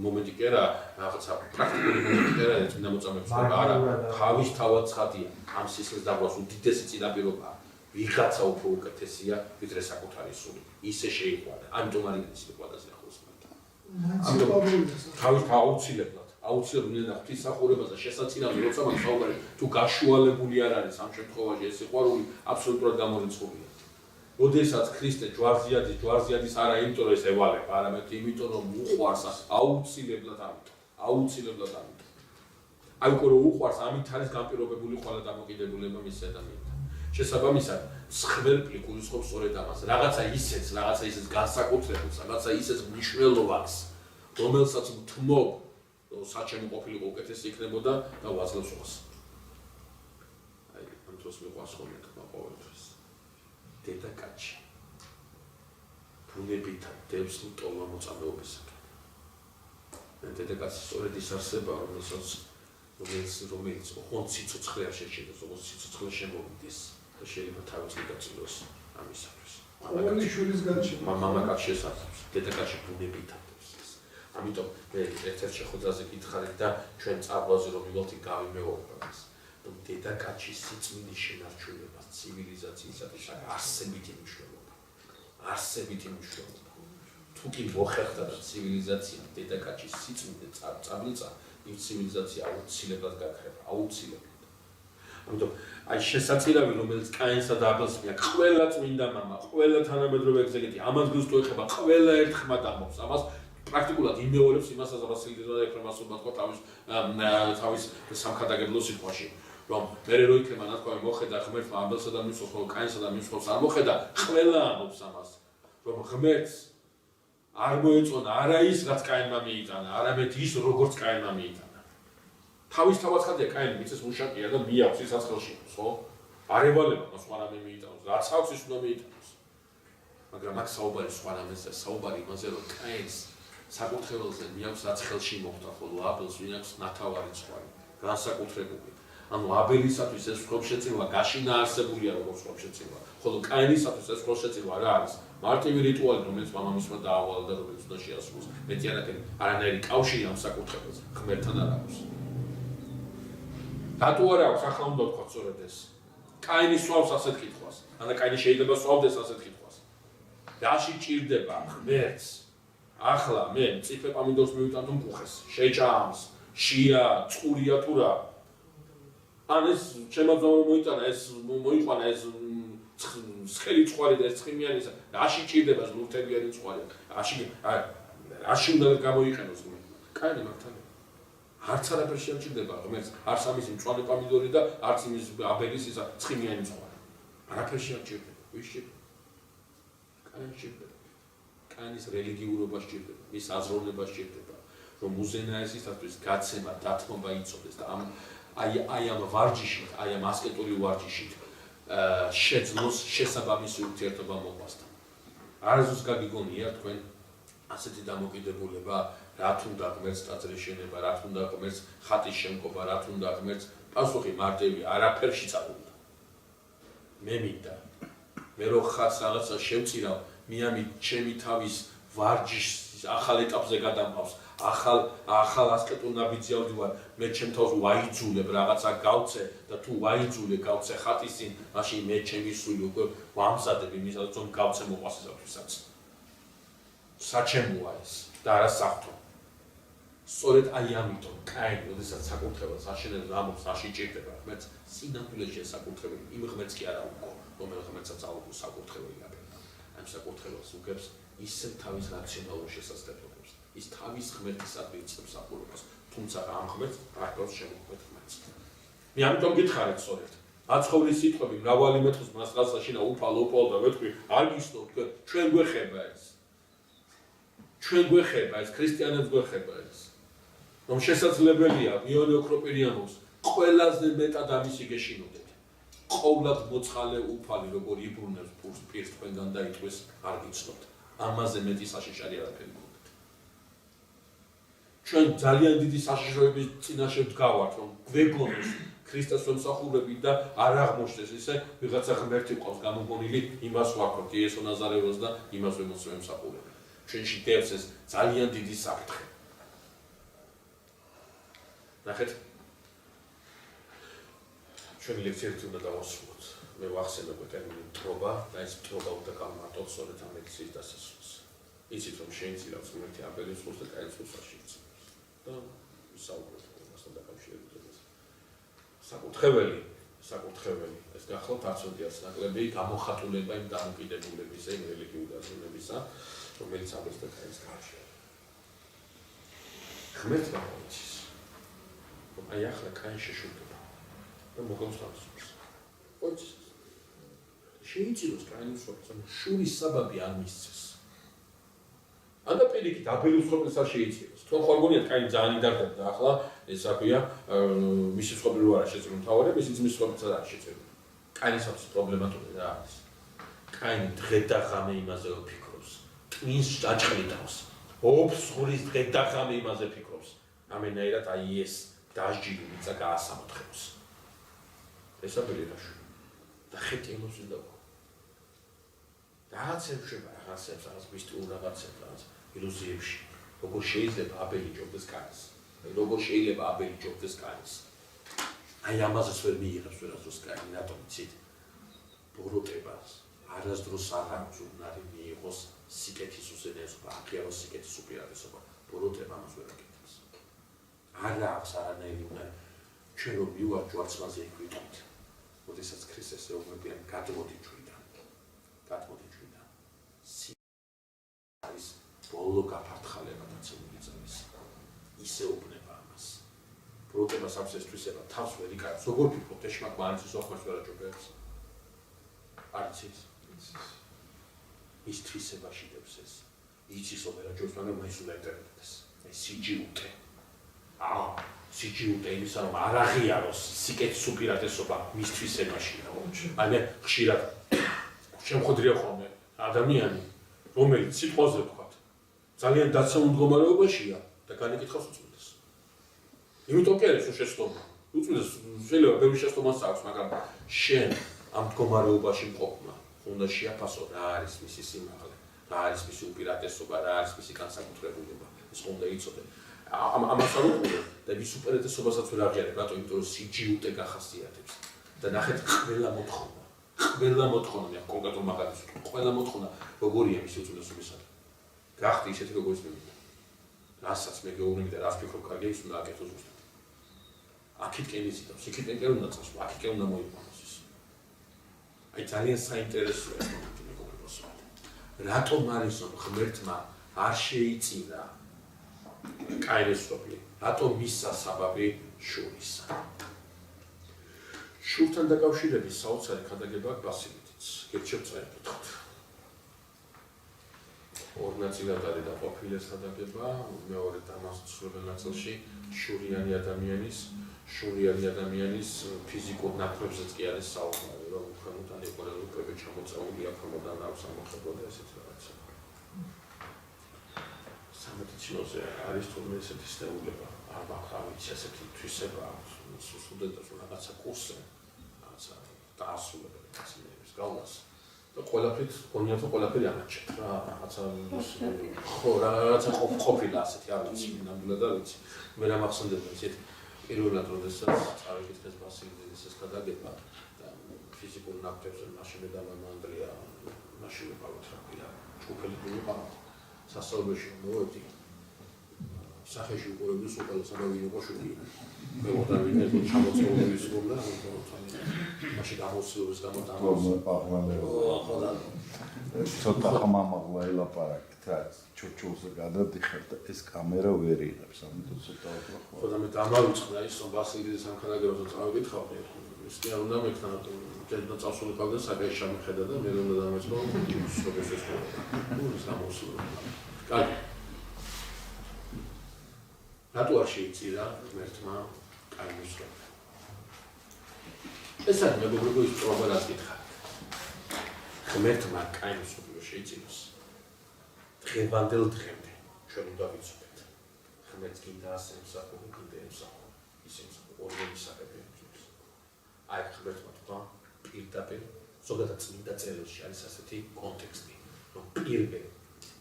მომენტი კი არა, რაღაცა პრაქტიკული მომენტი კი არა, წმინდა მოწამეებს არა, თავისთავად ცხადია, ამ სისხლის დაყვანას უდიდესი წინაპირობაა. ვიღაცა უფრო უკეთესია, ვიდრე საკუთარი სული. ისე შეიყვარა. ამიტომ არის ისე ყველაზე ახლოს ღმერთთან. ამიტომ თავისთავად აუცილებლად უნდა ღვთისმსახურებაზე შესაძლებელი როცა მაგ საუბარი თუ გაშუალებული არ არის ამ შემთხვევაში ეს სიყვარული აბსოლუტურად გამორიცხულია. როდესაც ქრისტე ჯვარზიადის არა იმიტომ რომ ეს ევალება, არამედ იმიტომ რომ უყვარს აუცილებლად ამიტომ. აი უკვე რომ უყვარს, ამით არის განპირობებული ყველა დამოკიდებულება მის ადამიანთან. შესაბამისად, მსხვერპლი გულისხმობს სწორედ ამას. რაღაცა ისეც განსაკუთრებულს, რაღაცა ისეც მნიშვნელოვანს, რომელსაც მთმობ საჩემო ყოფილიყო უკეთესი იქნებოდა და ვაძლევს უხს. აი, ამ დროს მიყვარს ხოლმე თქმა ყოველთვის. დედაკაცი. ბუნებითად დევს ლტოლვა მოწამეობისაკენ. დედაკაცი სწორედ ის არსება, რომელიც ოღონდ სიცოცხლე არ შეჭედოს, ოღონდ სიცოცხლე შემოვიდეს და შეიძლება თავის გაწილოს ამისათვის. ყოველი შვილის განჩენა. მამაკაცი შესაძლებს, დედაკაცი ბუნებითად. ამიტომ მე ერთ-ერთ შეხვედრაზე გითხარით და ჩვენ წარღვაზე რომ მივიღოთ გავიმეორებ ამას. რომ დედაკაცის სიწმინდის შენარჩუნება ცივილიზაციისათვის არსებითი მნიშვნელობა. თუ კი მოხერხდა და ცივილიზაცია დედაკაცის სიწმინდე წაბილწა, იმ ცივილიზაცია აუცილებლად გაქრება, აუცილებლად. ამიტომ აი შესაძლებელი რომელიც კაინსა და აბელს მიაქვს, ყველა წმინდა მამა, ყველა თანამედროვე ეგზეგეტი ამას გულს ეხება, ყველა ერთხმად ამბობს ამას. პრაქტიკულად იმეორებს იმას, რაც სილიდრა ეფრემასობა თქვა თავის სამხატაგებლო სიტყვაში, რომ მე რო იქნება ნათქვამი მოხედა ღმერთმა აბელსა და მის ხოლმე კაინსა და მის ხოლმე არ მოხედა, ყველა ამბობს ამას, რომ ღმერთს არ მოეწონა არა ის, რაც კაინმა მიიტანა, არამედ ის, როგორც კაინმა მიიტანა. თავისთავად ხადია კაინი მიწის მუშაკია და მიაქვს ის საცხელში, ხო? არ ევალება მას სხვა რამე მიიტანოს, რაც აქვს ის უნდა მიიტანოს. მაგრამ აქ საუბარი სხვა რამეზე, საუბარი იმაზე, რომ კაინს საკუთრებელზე მიაქვს რაც ხელში მოხდა, ხოლო აბელს ვინ აქვს ნათავარი ცხვარი, განსაკუთრებული. ანუ აბელისათვის ეს ხობშეწირვა გაშინა არსებულია როგორც ხობშეწირვა, ხოლო კაინისათვის ეს ხობშეწირვა რა არის? მარტივი რიტუალი, რომელიც მამამისმა დაავალა და რომელიც უნდა შეასრულოს. მეტი არანაირი კავშირი ამ საკუთრებაზე ღმერთთან არ აქვს. რატო არ აქვს ახლა უნდა ვთქვათ სწორედ ეს. კაინი სვავს ასეთ კითხვას. ანუ კაინი შეიძლება სვავდეს ასეთ კითხვას. რაში ჭირდება ღმერთს? ახლა მე მწიფე პამიდორს მივიტანო მკუხეს, შეჭამს, შია, წყურია თუ რა. ან ეს შემაძოვე მოიტანა, ეს მოიყვანა ეს სხელი წყალი და ეს ცხიმიანი, რაში ჭირდება ზლურთებიანი წყალი? რაში უნდა გამოიყენოს ღმერთი? კაინი მაგთან არც არაფერში არ ჭირდება ღმერთს, არც ამის მწვანე პამიდორი და არც იმის აბელის ისა ცხიმიანი წყალი. არაფერში არ ჭირდება. ვის ჭირდება? კაინს ჭირდება. კაინის რელიგიურობა სჭირდება, მის აზროვნება სჭირდება, რომ უზენაესისათვის გაცემა, დათმობა იცოდეს და აი ამ ვარჯიშით, აი ამ ასკეტური ვარჯიშით შეძლოს შესაბამისი ურთიერთობა მოყვასთან. არასდროს გაგიგონია თქვენ ასეთი დამოკიდებულება, რა თუნდა ღმერთს ტაძრის შენება, რა თუნდა ღმერთს ხატის შემკობა, რა თუნდა ღმერთს პასუხი მარტივი, არაფერშიც არ უნდა. მე მინდა, მე რო ხარს რაღაცა შევწირავ, მე ამით ჩემი თავის ვარჯიშს ახალ ეტაპზე გადამყავს, ახალ ასკეტურ ნაბიჯზე ავდივარ, მე ჩემ თავს ვაიძულებ რაღაცა გავცე და თუ ვაიძულე გავცე ხატის წინ, მაშინ მე ჩემი სული უკვე ვამზადებ იმისაც, რომ გავცე მოყვასისათვისაც. საჩემოა ეს და არა საფრთხო. სწორედ აი ამიტომ კაინი, როდესაც საკუთრებას აშენებს ამობს, აში ჭირდება ღმერთს, სინამდვილეში ეს საკუთრება იმ ღმერთს კი არა უკვე, რომელ ღმერთსაც აუგო საკუთრებელი აბერნა. ამ საკუთრებას უგებს ისევ თავის რაციონალურ შესაძლებლობებს, ის თავის ღმერთისადმი იწევს საყურებას, თუმცა ამ ღმერთს არგავს შემოქმედ ღმერთს. მე ამიტომ გითხარით სწორედ. აცხოვრის სიტყვები მრავალი მეთხოს მას გასაშინა უფალ და მეთქვი, არ გისნოთ, ჩვენ გვეხება ეს. ჩვენ გვეხება ეს, ქრისტიანებს გვეხება ეს. რომ შესაძლებელია მიონე ოქროპირიანოს ყველაზე მეტად ამისი გეშინოდეთ. ყოვლად მოწყალე უფალი, როგორ იბრუნებს პირს თქვენგან და იტყვის, არ გიცნოთ. ამაზე მეტი საშიშარი არაფერი გქონდეთ. ჩვენ ძალიან დიდი საშიშროების წინაშე ვდგავართ, რომ გვეგონოს ქრისტეს ვემსახურებით და არ აღმოჩნდეს ისე, ვიღაცა ღმერთი ყავს გამოგონილი, იმას ვაქროთ იესო ნაზარელოს და იმას ვემსახურებით. ჩვენში დევს ეს ძალიან დიდი საფრთხე. ნახეთ, ჩვენი ლექციები უნდა დავასრულოთ. მე ვახსენებ ტერმინი მტრობა და ეს მტრობა უნდა გავმარტოთ სწორედ ამ ლექციის დასასრულს. იცით რომ შეინცილავს ღმერთი აბელის წყურს და კაინის წყურს აშიც. და ვისაუბროთ მასთან დაკავშირებით ეს. საკურთხეველი, ეს გახლავთ არცოდიას ნაკლები გამოხატულება იმ დამოკიდებულებისა, იმ რელიგიური აზროვნებისა, რომელიც აბელს და კაინს გარშემო. ღმერთმა მოიცის, რომ აი ახლა კაინს შეშურდება და მოგავს თავისუფლებას. მოიცის. შეიწიროს კაინის სოფლთან შურის საბაბი არ მისცეს. და პირიქით აბელის სოფლს არ შეიწიროს. თქვენ ხომ გონიათ კაინი ძალიან იდარდება და ახლა ეს საქმეა მისი სოფლი არ შეწირო მთავარი, მისი ძმის სოფლიც არ შეწირო. კაინის სოფლის პრობლემატური რა არის? კაინი დღე და ღამე იმაზე ვფიქრობს. ტვინს ჭაჭყლი დავს. ოფს ხურის დღე და ღამე იმაზე ფიქრობს. ამენაირად აი ეს დასჯილი მიწა გაასამოთხებს. ეს აბელი რაში და ხეთი ემოციის და რაღაცებს შევა, რაღაც მისტიურ რაღაცებს, ილუზიებში. როგორ შეიძლება აბელი ჯობდეს კაინს? როგორ შეიძლება აბელი ჯობდეს კაინს? აი ამაზეც ვერ მიიღებს ვერასდროს კაინი, რატომ იცით? ბოროტებას არასდროს არ აქვს უნარი მიიღოს სიკეთის უზენაესობა, აღიაროს სიკეთის უპირატესობა. ბოროტება ამას ვერ აკეთებს. არ აქვს არანაირი უნარი. ჩვენ რომ მივარ ჯვარცმაზე იქ ვიტყვით. როდესაც ქრისტეს ეუბნებიან გადმოდი ჩვიდან. არის ბოლო გაფართხალება დაცემული ძალის. ისე უბნება ამას. ბოროტებას აქვს ეს თვისება, თავს ვერ იკარებს. როგორ ფიქრობთ, ეშმაკმა არიცის ოხმერს ვერ აჯობებს? არიცის. ის თვისებაში დებს ეს. იცის ვერ აჯობს, მაგრამ ის უნდა ეტერდეს. ეს სიჯიუტე. სიჯიუტე იმისა, რომ არ აღიაროს სიკეთის უპირატესობა მის თვისებაშია. აი მე ხშირად შემხვედრია ხოლმე ადამიანი, რომელიც სიტყვაზე ვთქვათ, ძალიან დაცემულ მდგომარეობაშია და განეკითხავს უწმიდეს. იმიტომ კი არის შეცდომა. უწმიდეს შეიძლება ბევრი შეცდომაც აქვს, მაგრამ შენ ამ მდგომარეობაში მყოფმა უნდა შეაფასო რა არის მისი სიმაღლე. რა არის მისი უპირატესობა, რა არის მისი განსაკუთრებულება, ეს უნდა იცოდე. ამას არ უყურებ და ვის უპირატესობასაც ვერ აღიარებ, რატო? იმიტომ რომ სიჯიუტე გახასიათებს და ნახეთ ყველა მოთხოვნა, მე კონკრეტულ მაგალითს ვთქვი, ყველა მოთხოვნა როგორია მისი უწუდესობისადმი. გახდი ისეთი როგორც მე მინდა. რასაც მე გეუბნები და რას ფიქრობ კარგია ის უნდა აკეთო ზუსტად. აქეთკენ იზიდავს, იქეთკენ კი უნდა წასვლა, აქეთკენ უნდა მოიყვანოს ის. აი ძალიან საინტერესოა ეს მომენტი მეგობრებო. რატომ არის რომ ღმერთმა არ შეიწირა კაინის სოფლი? რატომ მისცა საბაბი შურისა? შურთან დაკავშირების საოცარი ქადაგება ბასილითიც. გერჩევ წაიკითხოთ. ორ ნაწილად არის დაყოფილი ეს ქადაგება, მეორე დამასწრებელ ნაწილში შურიანი ადამიანის ფიზიკურ ნაქმებზეც კი არის საუბარი, რომ ქვემოდან ეკვირეულები ჩამოწეული აქამდან აქვს ამოხებო და ესეთ რაღაცა. სამედიცინოზე არის თურმე ესეთი ცნებულება, არ ვიცი ესეთი თვისება აქვს, სტუდენტებს რაღაცა კურსზე, რაღაცა დაასრულებენ მეცნიერების გავლას და ყველაფრით გონიათ რომ ყველაფერი ამაჩეთ რა, რაღაცა ხო რაღაცა ყოფილა ასეთი, არ ვიცი, ნამდვილად არ ვიცი. მე რა მახსენდება ისეთი პირველად როდესაც წავიკითხეს ბასილიძის ეს ქადაგება და ფიზიკურ ნაქმებზე მაშინ და მამანდრია მაშინ ვიყავით რა ქვია, ჯგუფელი ვიყავით. სასწავლებელში მოვედი სახეში უყურებდეს უყალო საბავშვო იყო შუქი მე მოდავინე ჩამოწეულების გონდა მაშინ გამოსილების გამო ხო ცოტა ხმამაღლა ელაპარაკეთ რა ჩურჩულზე გადადიხარ და ეს კამერა ვერ იღებს ამიტომ ცოტა უფრო ხო და მე დამავიწყდა ის რომ ბასილიძის სამქადაგებაზე წავიკითხავდი ის კი არ უნდა მეკთან და წავსულიყავდა საკეში შემხედა და მე უნდა დამეწყო სოფეს ეს გამოსულა კარგი რატო არ შეიწირა ღმერთმა კაინის სოფლი? ეს არის მეგობრებო ის პრობლემა რაც გითხარით. ღმერთმა კაინის სოფლი შეიწიროს. დღევანდელ დღემდე ჩვენ უნდა ვიცოდეთ. ღმერთს გინდა ასე მსახური, გინდა ემსახური. ის ორივე მისაღები აქვს. აი ღმერთმა თქვა პირდაპირ ზოგადად წმინდა წერილში არის ასეთი კონტექსტი, რომ პირველ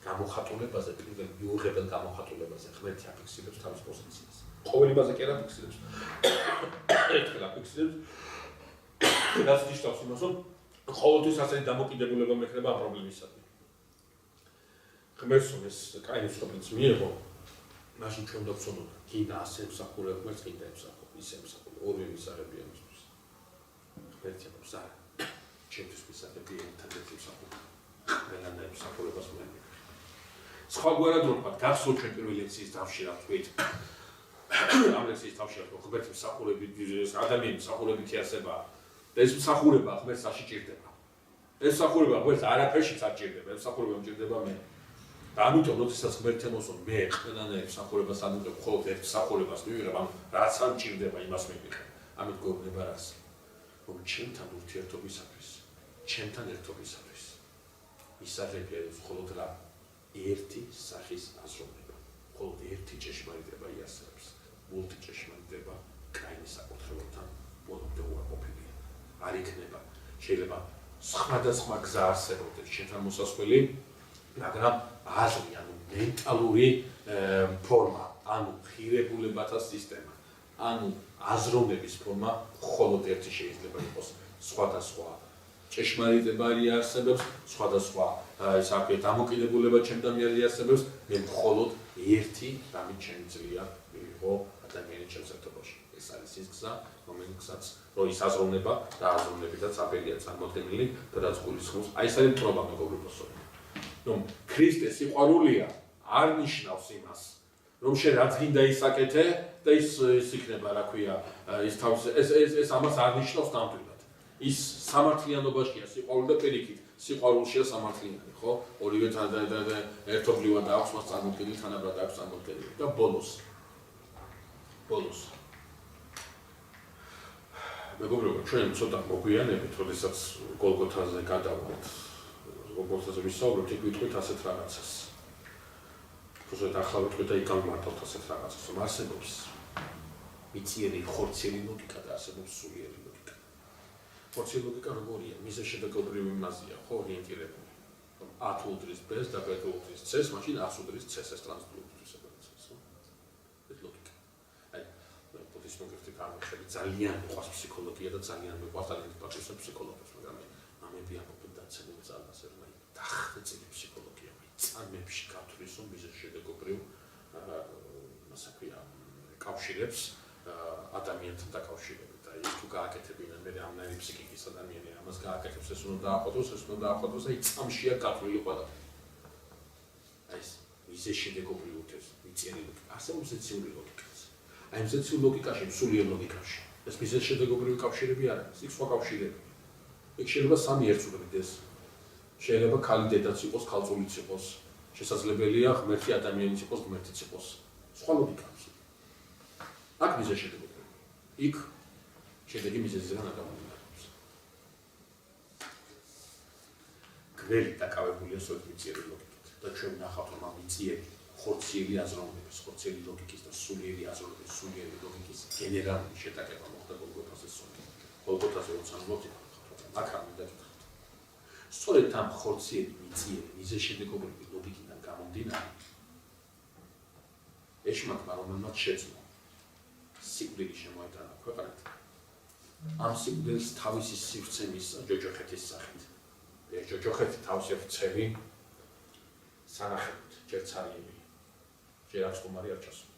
გამოხატულებაზე, პირველ მიუღებელ გამოხატულებაზე ღმერთი აფიქსირებს თავის პოზიციას. ყოველიბაზე კი არ აფიქსირებს. ერთხელ აფიქსირებს. რაც ნიშნავს იმას, რომ ყოველთვის ასეთი დამოკიდებულება მექნება ამ პრობლემისადმი. ღმერთს ეს კაინის სოფლიც მიიღო, მაშინ ჩვენ უნდა ვცოდოთ, გინდა ასე ემსახურე ღმერთს, გინდა ემსახურე, ისე ემსახურე, ორივე მისაღები ამისთვის. ღმერთი ამბობს, არა, ჩემთვის მისაღები ერთადერთი ემსახურე. ყველანაირ ემსახურებას მე სხვაგვარად რომ ვთქვათ, გახსოვთ ჩვენ პირველი ლექციის თავში რა ვთქვით. ამ ლექციის თავში რა ვთქვით, ღმერთის მსახურებით, ადამიანის მსახურებითი არსება და ეს მსახურება ღმერთს არ შეჭირდება. ეს მსახურება ღმერთს არაფერშიც არ ჭირდება, ეს მსახურება მჭირდება მე. და ამიტომ როდესაც ღმერთი მოსულ მე ყველანაირ მსახურებას ამიტომ მხოლოდ ერთ მსახურებას მივიღებ, ამ რაც არ მჭირდება იმას მივიღებ. ამით გვეუბნება რას? რომ ჩემთან ურთიერთობისათვის, ჩემთან ერთობისათვის მისაღებია მხოლოდ რა? ერთი სახის აზროვნება, მხოლოდ ერთი ჭეშმარიტება იარსებებს, მულტი ჭეშმარიტება კაინის საკუთრებასთან ბოლომდე უარყოფილია. არ იქნება, შეიძლება სხვადასხვა გზა არსებობდეს ჩვენთან მოსასვლელი, მაგრამ აზრი, ანუ მენტალური ფორმა, ანუ ღირებულებათა სისტემა, ანუ აზროვნების ფორმა მხოლოდ ერთი შეიძლება იყოს. სხვადასხვა ჭეშმარიტება არსებობს, სხვადასხვა ეს აქეთ დამოკიდებულება ჩემთან მიერ არსებობს, მე მხოლოდ ერთი რამით შემიძლია მივიღო ადამიანის შემსერთებაში. ეს არის ის გზა, რომელსაც რო ის აზროვნება და აზროვნებითაც აბელია წარმოქმნილი და რაც გულისხმობს. აი ეს არის მტრობა მეგობრებო. რომ ქრისტე სიყვარულია არ ნიშნავს იმას, რომ შენ რაც გინდა ისაკეთე და ის იქნება, რა ქვია, ის თავს ეს ამას არ ნიშნავს ნამდვილად. ის სამართლიანობაშია სიყვარული და პირიქით სიყვარულშია სამართლიანი, ხო? ორივე ერთობლივად აქვს მას წარმოქმნილი, თანაბრად აქვს წარმოქმნილი და ბოლოს მეგობრებო, ჩვენ ცოტა მოგვიანებით, როდესაც გოლგოთაზე გადავართ, გოლგოთაზე ვისაუბრებთ, იქ ვიტყვით ასეთ რაღაცას. უბრალოდ ახლა ვიტყვით და იქ გამართავთ ასეთ რაღაცას, რომ არსებობს მიწიერი ხორციელი ლოგიკა და არსებობს სულიერი ლოგიკა. ხორციელი ლოგიკა როგორია? მიზეზ-შედეგობრივი მასია, ხო, ორიენტირებული. A თუ უდრის B-ს და B თუ უდრის C-ს, მაშინ A-ს უდრის C-ს ეს ტრანსპოზიციის ოპერაციას. ეს ლოგიკა. აი, ბუდისტურ კრიტიკა ამხელი ძალიან მიყვარს ფსიქოლოგია და ძალიან მიყვარს ძალიან პატივს ფსიქოლოგებს, მაგრამ ამები ამბობენ დაცემულ ძალას, რომ აი დახვეწილი ფსიქოლოგია, წამებში გათვლის რომ მიზეს შედეგობრივ ასე ქვია კავშირებს ადამიანთან დაკავშირებით. აი ეს თუ გააკეთებინა მე ამნაირი ფსიქიკის ადამიანი ამას გააკეთებს ეს უნდა დაახოდოს, ეს უნდა დაახოდოს, აი წამშია გათვლილი ყველაფერი. აი ეს მიზეს შედეგობრივ უთეს მიწიერი ასე მზეციური ლოგიკაც. აი მზეციური ლოგიკაში, სულიერ ლოგიკაში. ეს მიზეს შედეგობრივი კავშირები არ არის, იქ სხვა კავშირები. იქ შეიძლება სამი ერთს უდრიდეს. შეიძლება ქალი დედაც იყოს, ქალწულიც იყოს. შესაძლებელია ღმერთი ადამიანიც იყოს, ღმერთიც იყოს. სხვა ლოგიკა აქვს. აქ მიზეს შედეგობრივი. იქ შედეგი მიზეზისგან აღმოჩნდება. გველი დაკავებულია სწორედ მიწიერი ლოგიკით და ჩვენ ვნახავთ რომ ამ მიწიერი ხორციელი აზროვნების, ხორციელი ლოგიკის და სულიერი აზროვნების, სულიერი ლოგიკის გენერალური შეტაკება მოხდა გოლგოთაზე სულ. გოლგოთაზე როცა მოვდივართ, აქ არ მინდა გითხრათ. სწორედ ამ ხორციელი მიწიერი მიზეზშედეგობრივი ლოგიკიდან გამომდინარე ეშმაკმა რომელმაც შეძლო სიკვდილი შემოეტანა ქვეყანად ამ სიკვდილს თავისი სივრცე მისცა ჯოჯოხეთის სახით. ჯოჯოხეთი თავისი ვრცელი სანახებით ჯერ ცარიები, ჯერ არც ხომარი არ ჩასულა.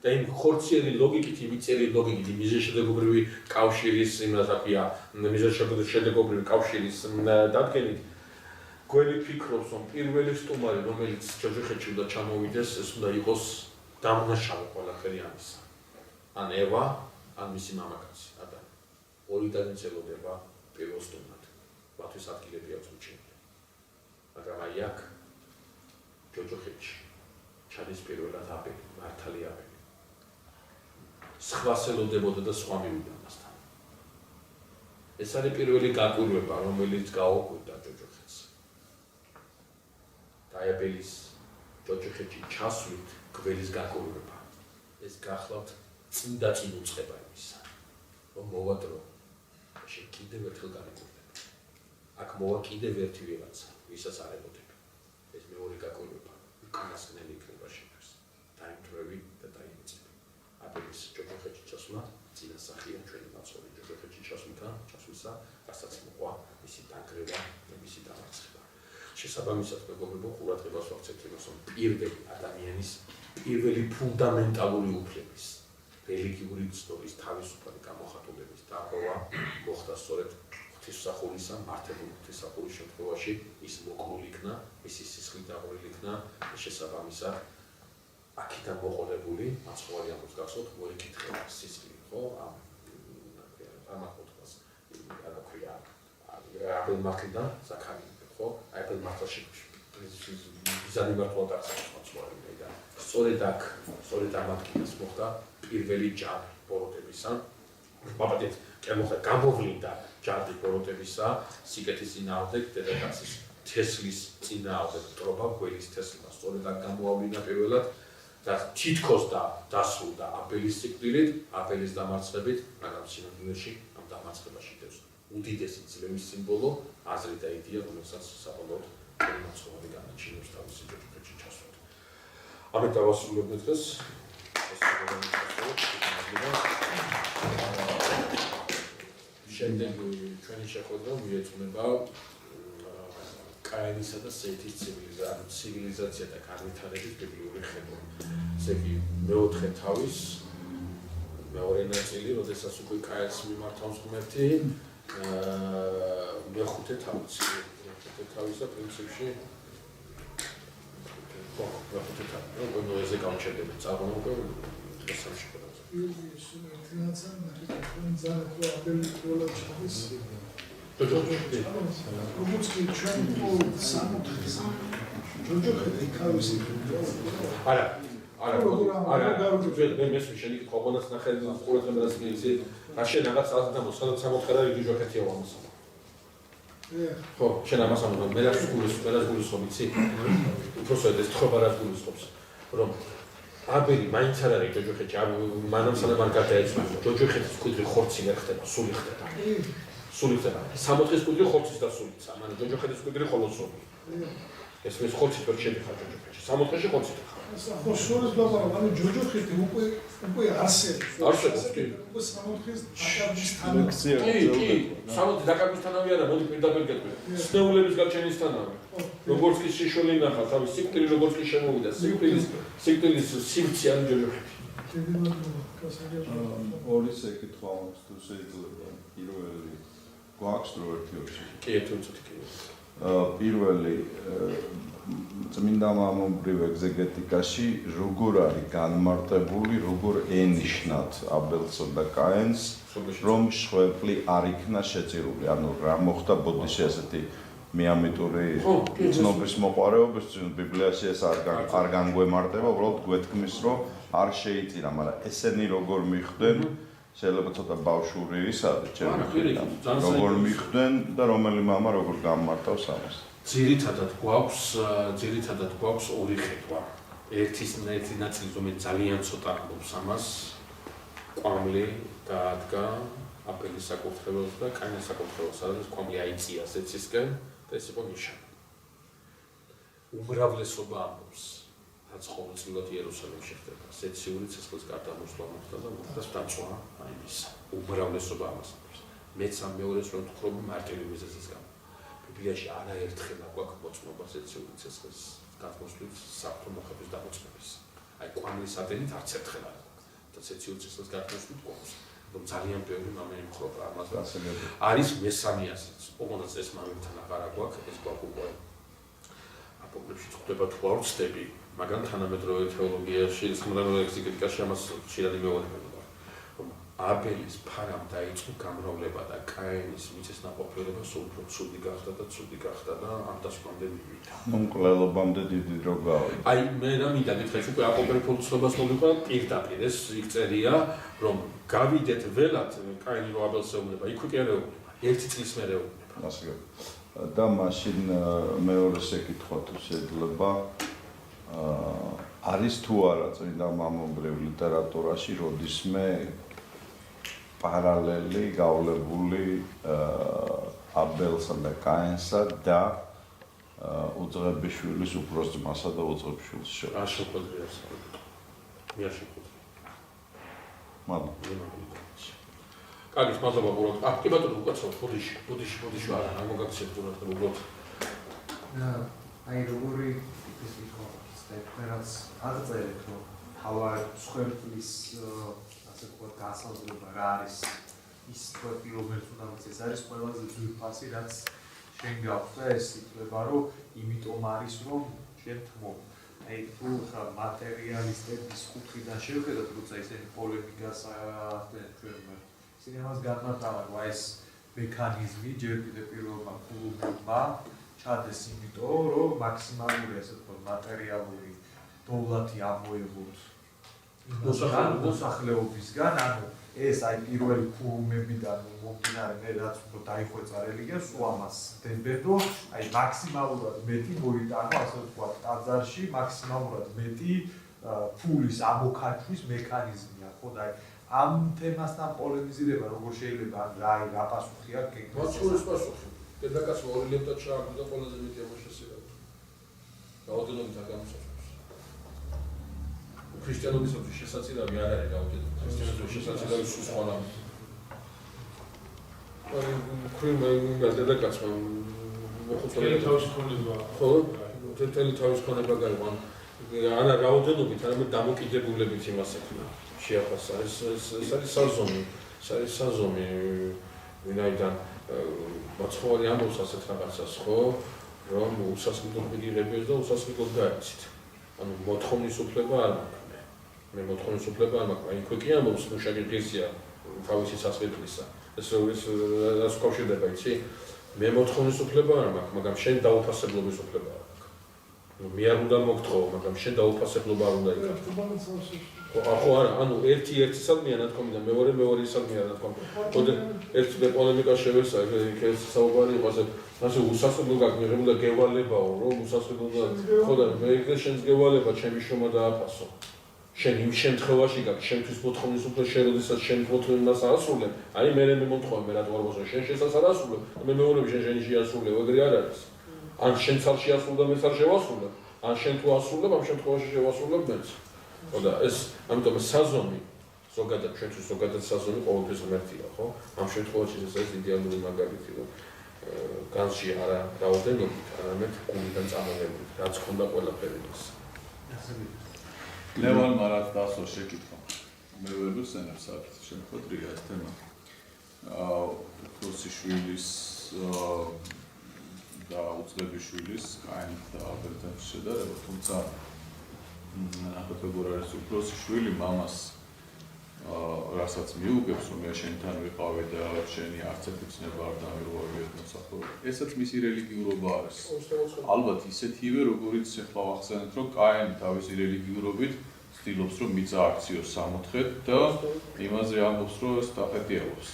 და იმ ხორციელი ლოგიკით, მიწიერი ლოგიკით, მიზეზშედეგობრივი კავშირის იმას აკია, მიზეზშედეგობრივი კავშირის დადგენით გველი ფიქრობს, რომ პირველი სტუმარი, რომელიც ჯოჯოხეთში უნდა ჩამოვიდეს, ეს უნდა იყოს დამნაშავე ყველაფერი ამისა. ან ევა, ან მისი მამაკაცი, ადამი. ორიდან ელოდება პირველ სტუმრად. მათთვის ადგილები აქვს მიჩნეული. მაგრამ აი აქ ჯოჯოხეთში ჩადის პირველად აბელი, მართალი აბელი. სხვას ელოდებოდა და სხვა მივიდა მასთან. ეს არის პირველი გაკვირვება, რომელიც გაუკვირდა ჯოჯოხეთს. და აბელის ჯოჯოხეთში ჩასვლით გველის გაკვირვება. ეს გახლავთ წინდა წინ უწყება იმისა, რომ მოვადრო შენ კიდევ ერთხელ განეკურვებ. აქ მოვა კიდევ ერთი ვიღაცა, ვისაც არ ელოდები. ეს მეორე გაკვირვება, უკანასკნელი იქნება შენთვის. დაიმტვრევი და დაიმიწები. აბელის ჯოჯოხეთში ჩასვლა, წინასახია ჩვენი მაცხოვრი ჯოჯოხეთში ჩასვლისა, რასაც მოყვა მისი დაგრევა და მისი დამარცხება. შესაბამისად, მეგობრებო, ყურადღებას ვაქცევთ იმას, რომ პირველი ადამიანის პირველი ფუნდამენტალური უფლების რელიგიური ცნობის თავისუფალი გამოხატულების დარღვევა მოხდა სწორედ ღვთისმსახურისა, მართებული ღვთისმსახურის შემთხვევაში ის მოკრული იქნა, მისი სისხლით დაღვრილი იქნა, შესაბამისად აქედან მოყოლებული მაცხოვარი ამბობს გახსოვთ, მოიკითხა სისხლი, ხო? ამაყუთავს რა ქვია, აბელ მართლიდან ზაქარია, ხო? აბელ მართლში ბიზარი მართლა დახსოვს მაცხოვარი და სწორედ ამ ადგილას მოხდა პირველი ჯარი ბოროტებისა. მაპატეთ, მოხდა გამოვლინდა ჯარი ბოროტებისა, სიკეთის წინააღმდეგ, დედაქალაქის თესლის წინააღმდეგ ტრობა გველის თესლმა. სწორედ აქ გამოავლინა პირველად და თითქოს დასრულდა აბელის სიკვდილით, აბელის დამარცხებით, მაგრამ სინამდვილეში ამ დამარცხებაში დევს უდიდესი ძლევის სიმბოლო, აზრი და იდეა, რომელსაც საბოლოოდ მაცხოვარი განაჩინებს თავისი ჯოჯოხეთში ჩასვლით. ამით დავასრულებთ დღეს. შემდეგ ჩვენი შეხვედრა მიეძღვნება კაინისა და სეთის ცივილიზაცია და განვითარების ბიბლიური ხედვა. ესე იგი, მეოთხე თავის მეორე ნაწილი, როდესაც უკვე კაინს მიმართავს ღმერთი, მეხუთე თავის. მეხუთე თავისა პრინციპში მეხუთე თავი. ნოეზე გამჩერდებით წარმოუდგენ დღესამში ყველას. როგორც კი ჩვენ სამოთხეს ჯოჯოხეთი თავისი არა, მე მესმის შენი კითხვა ყველას ნახე ყურადღებას მიიცი, რა შენ რაღაც ազდამოს, სადაც სამოთხე და ჯოჯოხეთია ამას. ხო, შენ ამას ამბობ, მე რას გულისხმობ, იცი? უბრალოდ ეს თქობა რას გულისხმობს, რომ აბელი მაინც არ არის ჯოჯოხეთში, მანამ სანამ არ გადაეცემა, ჯოჯოხეთის მკვიდრი ხორცი ვერ ხდება, სული ხდება. სულით. 64-ის კვიდრი ხორცის და სულიცა. მან ჯოჯოხეთის კვიდრი ხოლო სული. ეს მის ხორცით ვერ შედიხარ ჯოჯოხეთში. 64-ში ხორცით ხარ. ხო, სულის დაბარა, ანუ ჯოჯოხეთი უკვე არსებობს. არსებობს, კი. უკვე 64-ის დაკარგვის თანა. კი, 60 დაკარგვის თანავე არა, მოდი პირდაპირ გეტყვი. სნეულების გაჩენისთანავე. როგორც კი შიშველი ნახა, თავის სიკვდილი როგორც კი შემოვიდა, სიკვდილის სივრცე არის ჯოჯოხეთი. ორი საკითხვა აქვს თუ შეიძლება პირველი გვაქვს რო ერთი ოფში. კი, თუ ცოტა კი. პირველი წმინდა მამობრივ ეგზეგეტიკაში როგორ არის განმარტებული, როგორ ენიშნათ აბელსა და კაენს, რომ შვეპლი არ იქნა შეწირული, ანუ რა მოხდა ბოდიში ასეთი მეამიტური ცნობის მოყარეობის ბიბლიაში ეს არ განგვემარტება, უბრალოდ გვეთქმის, რომ არ შეიწირა, მაგრამ ესენი როგორ მიხვდნენ, შეიძლება ცოტა ბავშვური ის არის, როგორ მიხვდნენ და რომელი მამა როგორ გამმარტავს ამას. ძირითადად გვაქვს ორი ხედვა. ერთი ნაწილი, რომელიც ძალიან ცოტა ამბობს ამას, კვამლი დაადგა აბელის საკურთხეველს და კაინის საკურთხეველს, სადაც კვამლი აიწია ზეცისკენ და ეს იყო ნიშანი. უმრავლესობა ამბობს, რაც ყოველწლიურად იერუსალიმში ხდება. ზეციური ცეცხლის გარდამოსვლა მოხდა და მოხდა დაწვა აიმისა. უმრავლესობა ამას ამბობს. მეც ამ მეორეს რომ ვთქვი, მარტივი მიზეზის გამო. ბიბლიაში არაერთხელ აქვს მოწმობა ზეციური ცეცხლის გადმოსვლის საფრთხე მოხების დამოწმების. აი კვამლის ადენით არც ერთხელ არ აქვს. და ზეციური ცეცხლის გადმოსვლით გვაქვს. რომ ძალიან ბევრი მამა ემხრობა ამას. არის მესამე ასეც. ოღონდ ეს მამებთან აღარ აქვს, ეს გვაქვს უკვე აპოკრიფში ხდება თუ არ ვწდები, მაგრამ თანამედროვე თეოლოგიაში, თანამედროვე ეგზეგეტიკაში ამას ხშირად იმეორებენ. აბელის ფარამ დაიწყო გამრავლება და კაენის მიწის ნაყოფიერება სულ უფრო ცუდი გახდა და ამ დასკვნამდე მივიდა. მკვლელობამდე დიდი დრო გავიდა. აი მე რა მინდა გითხრათ, უკვე აპოკრიფულ ცნობას მოვიყვა პირდაპირ ეს იქ წერია, რომ გავიდეთ ველად კაენი რო აბელს ეუბნება, იქ უკვე არ ეუბნება, ერთი წლის მერე ეუბნება. ასე და მაშინ მეორე შეკითხვა თუ შეიძლება არის თუ არა წმინდა მამობრივ ლიტერატურაში როდისმე პარალელი გავლებული აბელსა და კაენსა და უძღებიშვილის უფროს ძმასა და უძღებიშვილის შორის. არ შეხვედრია ეს. მე არ შეხვედრია. მადლობა. კარგი, მადლობა უბრალოდ. კი ბატონო, უკაცრავ, ბოდიში არა, არ მოგაქცევთ უბრალოდ. აი როგორი ის იყო სპექტრაც აღწერეთ, რომ თავარ სხვებლის ასე ვთქვათ გასაზრება რა არის ის პროექტი, რომელიც უნდა მიცეს, არის ყველაზე ძვირფასი, რაც შენ გაქვს და ეს ითვლება, რომ იმიტომ არის, რომ შენ თმობ. აი თუ ხა მატერიალისტების კუთხიდან შევხედოთ, როცა ისინი პოლემიკას ახდენენ ჩვენმა, ისინი ამას განმარტავენ, რომ ეს მექანიზმი ჯერ კიდევ პირველმა ფულუმებმა ჩადეს იმიტომ, რომ მაქსიმალური ასე ვთქვათ მატერიალური დოვლათი ამოიღოთ მოსახლეობისგან, ანუ ეს აი პირველი ფულუმებიდან მომდინარე მე რაც უფრო დაიხვეწა რელიგია, სულ ამას დებენ, რომ აი მაქსიმალურად მეტი მოიტანო, ასე ვთქვათ, ტაძარში, მაქსიმალურად მეტი ფულის ამოქაჩვის მექანიზმია, ხო და აი ამ თემასთან პოლემიზირება როგორ შეიძლება რა პასუხი აქვს გეკითხა. მოცულის პასუხი. დედაკაცმა ორი ლეპტა ჩააგდო ყველაზე მეტი ამოშესება. რაოდენობით არ გამოსახავს. ქრისტიანობისათვის შესაძლებელი არ არის რაოდენობით. ქრისტიანობის შესაძლებელი სულ სხვა რამე. აი დედაკაცმა მოხუცელი თავის ქონება. ხო, თელი თავის ქონება გაიყვან. არა რაოდენობით, არამედ დამოკიდებულებით იმას ეკნა. შეაფასა ეს არის საზომი. ვინაიდან მოცხოვარი ამბობს ასეთ რაღაცას, ხო, რომ უსასყიდლოდ მიგიღებიეს და უსასყიდლოდ გაიცით. ანუ მოთხოვნის უფლება არ მაქვს. მე მოთხოვნის უფლება არ მაქვს. აი იქ კი ამბობს მუშაკი ღირსია თავისი სასყიდლისა. ეს რას უკავშირდება, იცი? მე მოთხოვნის უფლება არ მაქვს, მაგრამ შენ დაუფასებლობის უფლება არ მაქვს. მე არ უნდა მოგთხოვო, მაგრამ შენ დაუფასებლობა არ უნდა იკავო. ხო არა, ანუ ერთი სადმეა ნათქვამი და მეორე სადმეა ნათქვამი. ხოდა ერთი პოლემიკა შევეცა, ეს საუბარი იყო ასე უსასყიდლო გაგმიღებულ და გევალებაო, რომ უსასყიდლო და ხოდა მე შენს გევალება ჩემი შრომა დააფასო. შენ იმ შემთხვევაში გაქვს შენთვის მოთხოვნის უფრო შენ როდესაც შენ მოთხოვნას აასრულებ, აი მე მომთხოვე მე რატო არ მოსულ შენ შესაც არ ასრულებ, მე მეუბნები შენ შეასრულებ, ეგრე არ არის. ან შენ არ შეასრულებ და მეც არ შევასრულებ, ან შენ თუ ასრულებ, ამ შემთხვევაში შევასრულებ მეც. და ეს ამიტომ საზომი ზოგადად ჩვენთვის ზოგადად საზომი ყოველთვის ღმერთია, ხო? ამ შემთხვევაში ეს არის იდეალური მაგალითი, რომ განსში არა რაოდენობით, არამედ გულიდან წამონებით, რაც ხონდა ყველაფერი ის. ლევანმა რაც დასვა შეკითხა. მე ვერ ვიხსენებ საერთოდ შემოხვედრია ეს თემა. უფროსიშვილის და უწყებიშვილის კაინით და აბელთან შედარება, თუმცა ნახევარ არის უფროსიშვილი მამას რასაც მიუგებს, რომ მე შენთან ვიყავი და შენი არც ერთი ცნება არ დამირღვევიეთ მოსახლეობა. ესაც მისი რელიგიურობა არის. ალბათ ისეთივე, როგორიც ახლა ვახსენეთ, რომ კაინი თავისი რელიგიურობით ცდილობს, რომ მიწა აქციოს სამოთხედ და იმაზე ამბობს, რომ სტაფეტიელობს.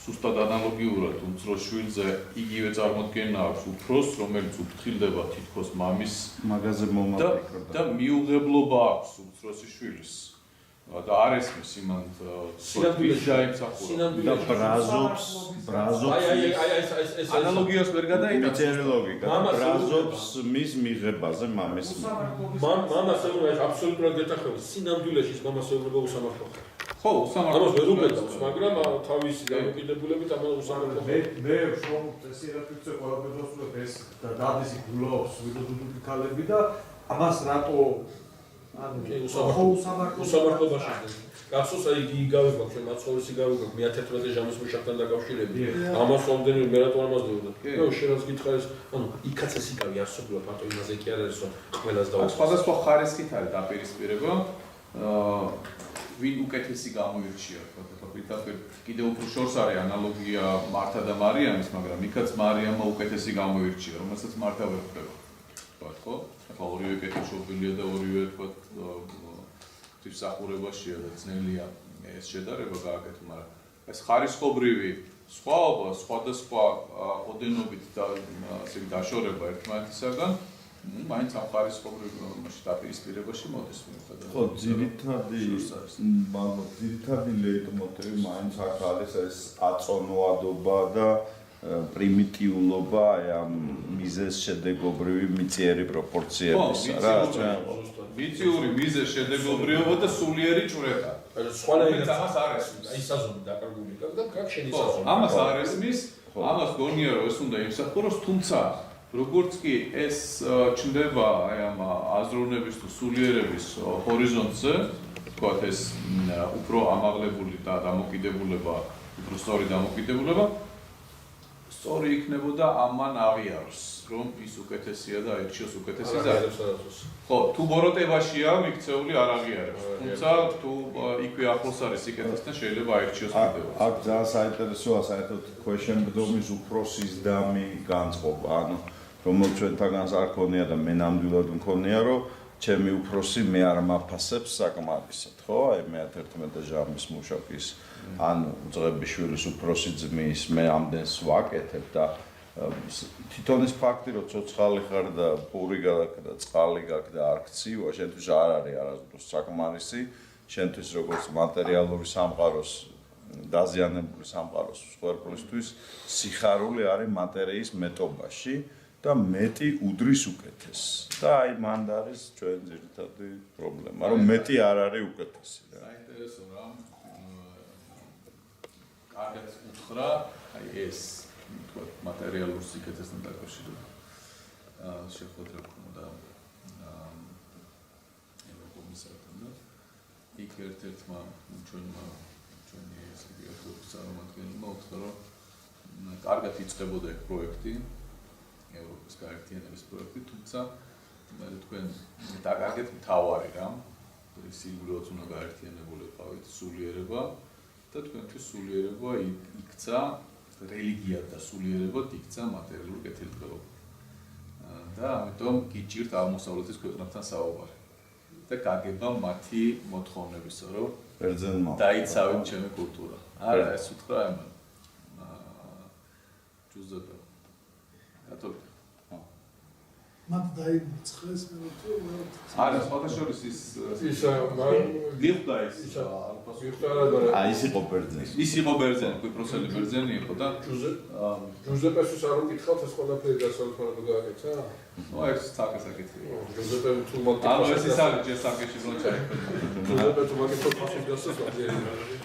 სუსტად ანალოგიურად უმცროს შვილზე იგივე წარმოდგენა აქვს უფროს, რომელიც უფრთხილდება თითქოს მამის მაგაზე მომაფიქრდა და მიუღებლობა აქვს უმცროსი შვილის. და არ ესმის იმან სინამდვილეში დაიმსახურა და ბრაზობს ეს ანალოგიას ვერ გადაიტანს ტერმინოლოგია ბრაზობს მის მიღებაზე მამის მამას ეუბნება აბსოლუტურად გეთახმება სინამდვილეში ის მამას ეუბნება usამართლო ხო usამართლო ამას ვერ უბრალოდ მაგრამ თავისი დამოკიდებულებით ამას usამართლო მე შრომ წესიერაფიცე ყველაფერს ეს და დადის გულობს ვიდოდუდული ქალები და ამას რატო usამართლობაში გახსოვს აი იგავი გვაქვს ჩვენ მაცხოვრისი იგავი გვაქვს მე-11 ჟამის მუშაკთან დაკავშირებით ამას ამდენი მე რატო არ მასდევდა ნუ შენაც გითხრა ეს ანუ იქაც ეს იგავი არსებობ მარტო იმაზე კი არ არის რომ ყველას დაუწყოს სხვადასხვა ხარისხით არის დაპირისპირება ვინ უკეთესი გამოირჩია თქო პირდაპირ კიდევ უფრო შორს არის ანალოგია მართა და მარიამის მაგრამ იქაც მარიამა უკეთესი გამოირჩია რომელსაც მართა ვერ ხვდება ხო ახლა ორივე კეთილშობილია და ორივე თქვა თვისახურებაშია და ძნელია ეს შედარება გააკეთო მაგრამ ეს ხარისხობრივი სხვაობა სხვადასხვა ოდენობით და ასე დაშორება ერთმანეთისაგან მაინც ამ ხარისხობრივ დაპირისპირებაში მოდის მიუხედავად ხო ძირითადი ლეიტმოტივი მაინც აქ არის ეს აწონოადობა და პრიმიტიულობა ამ მიზეს შედეგობრივი მიწიერი პროპორციებისა რა მიწიური მიზეს შედეგობრიობა და სულიერი ჭვრეტა სხვანაირად ამას არ ესმის აი საზომი დაკარგული და აქ შენი საზომი ამას არ ესმის ამას გონია რომ ეს უნდა იმსახუროს თუმცა როგორც კი ეს ჩნდება აი ამ აზროვნების თუ სულიერების ჰორიზონტზე თქვათ ეს უფრო ამაღლებული და დამოკიდებულება უფრო სწორი დამოკიდებულება სწორი იქნებოდა ამან აღიაროს რომ ის უკეთესია და აირჩიოს უკეთესი და ხო თუ ბოროტებაშია მიქცეული არ აღიარებს თუმცა თუ იქვე ახლოს არის სიკეთესთან შეიძლება აირჩიოს კიდევ აქ ძალიან საინტერესოა საერთოდ ქვეშემბდომის უფროსის დამი განწყობა ანუ რომელიც ჩვენთანაც არ ქონია და მე ნამდვილად მქონია რომ ჩემი უფროსი მე არ მაფასებს საკმარისად ხო აი მე-11 ჟამის მუშაკის ანუ უწყებიშვილის უფროსი ძმის მე ამდენს ვაკეთებ და თვითონ ის ფაქტი რომ ცოცხალი ხარ და პური გაქვს და წყალი გაქვს და არ ქცივა შენთვის არ არის არასდროს საკმარისი შენთვის როგორც მატერიალური სამყაროს დაზიანებული სამყაროს სხერფლისთვის სიხარული არის მატერიის მეტობაში და მეტი udris უკეთეს და აი მანდ არის ჩვენ ძირითადი პრობლემა რომ მეტი არ არის უკეთესი რა საინტერესო რა კარგად უთხრა აი ეს თქვა მატერიალურ სიკეთესთან დაკავშირებით შეხვედრა ქონდა ევროკომისართან და იქ ერთ-ერთმა ჩვენი ესე ერთობის წარმომადგენელმა უთხრა რომ კარგად იწყებოდა ეს პროექტი ევროპის გაერთიანების პროექტი, თუმცა თქვენ დაგაგეთ მთავარი რამ, სიგუროც უნდა გაერთიანებულიყავით სულიერება და თქვენთვის სულიერება იქცა რელიგია და სულიერება იქცა მატერიალური კეთილდღეობა. და ამიტომ გიჭირთ აღმოსავლეთის ქვეყნებთან საუბარი. და გაგება მათი მოთხოვნებისა, რომ ბერძენმა დაიცავენ ჩემი კულტურა. არა, ეს უთხრა ამან. ჯუზეპე კათოლიკე. მათ დაიმარცხეს მე თუ არა, სხვადასხვის ის ისა მიხვდა ის აი ის იყო ბერძენი. ის იყო ბერძენი, კვიპროსელი ბერძენი იყო და ჯუზეპეს არ უკითხავთ ეს ყველაფერი გასაუთარებლად გააკეთა? ნუ ეს საკეს აკეთე. ჯუზეპე თუ მაგ ანუ ეს ის არის ჯერ საკეში რო ჩაიქნა. ჯუზეპე თუ მაგ ფოტოს გასასწორებს.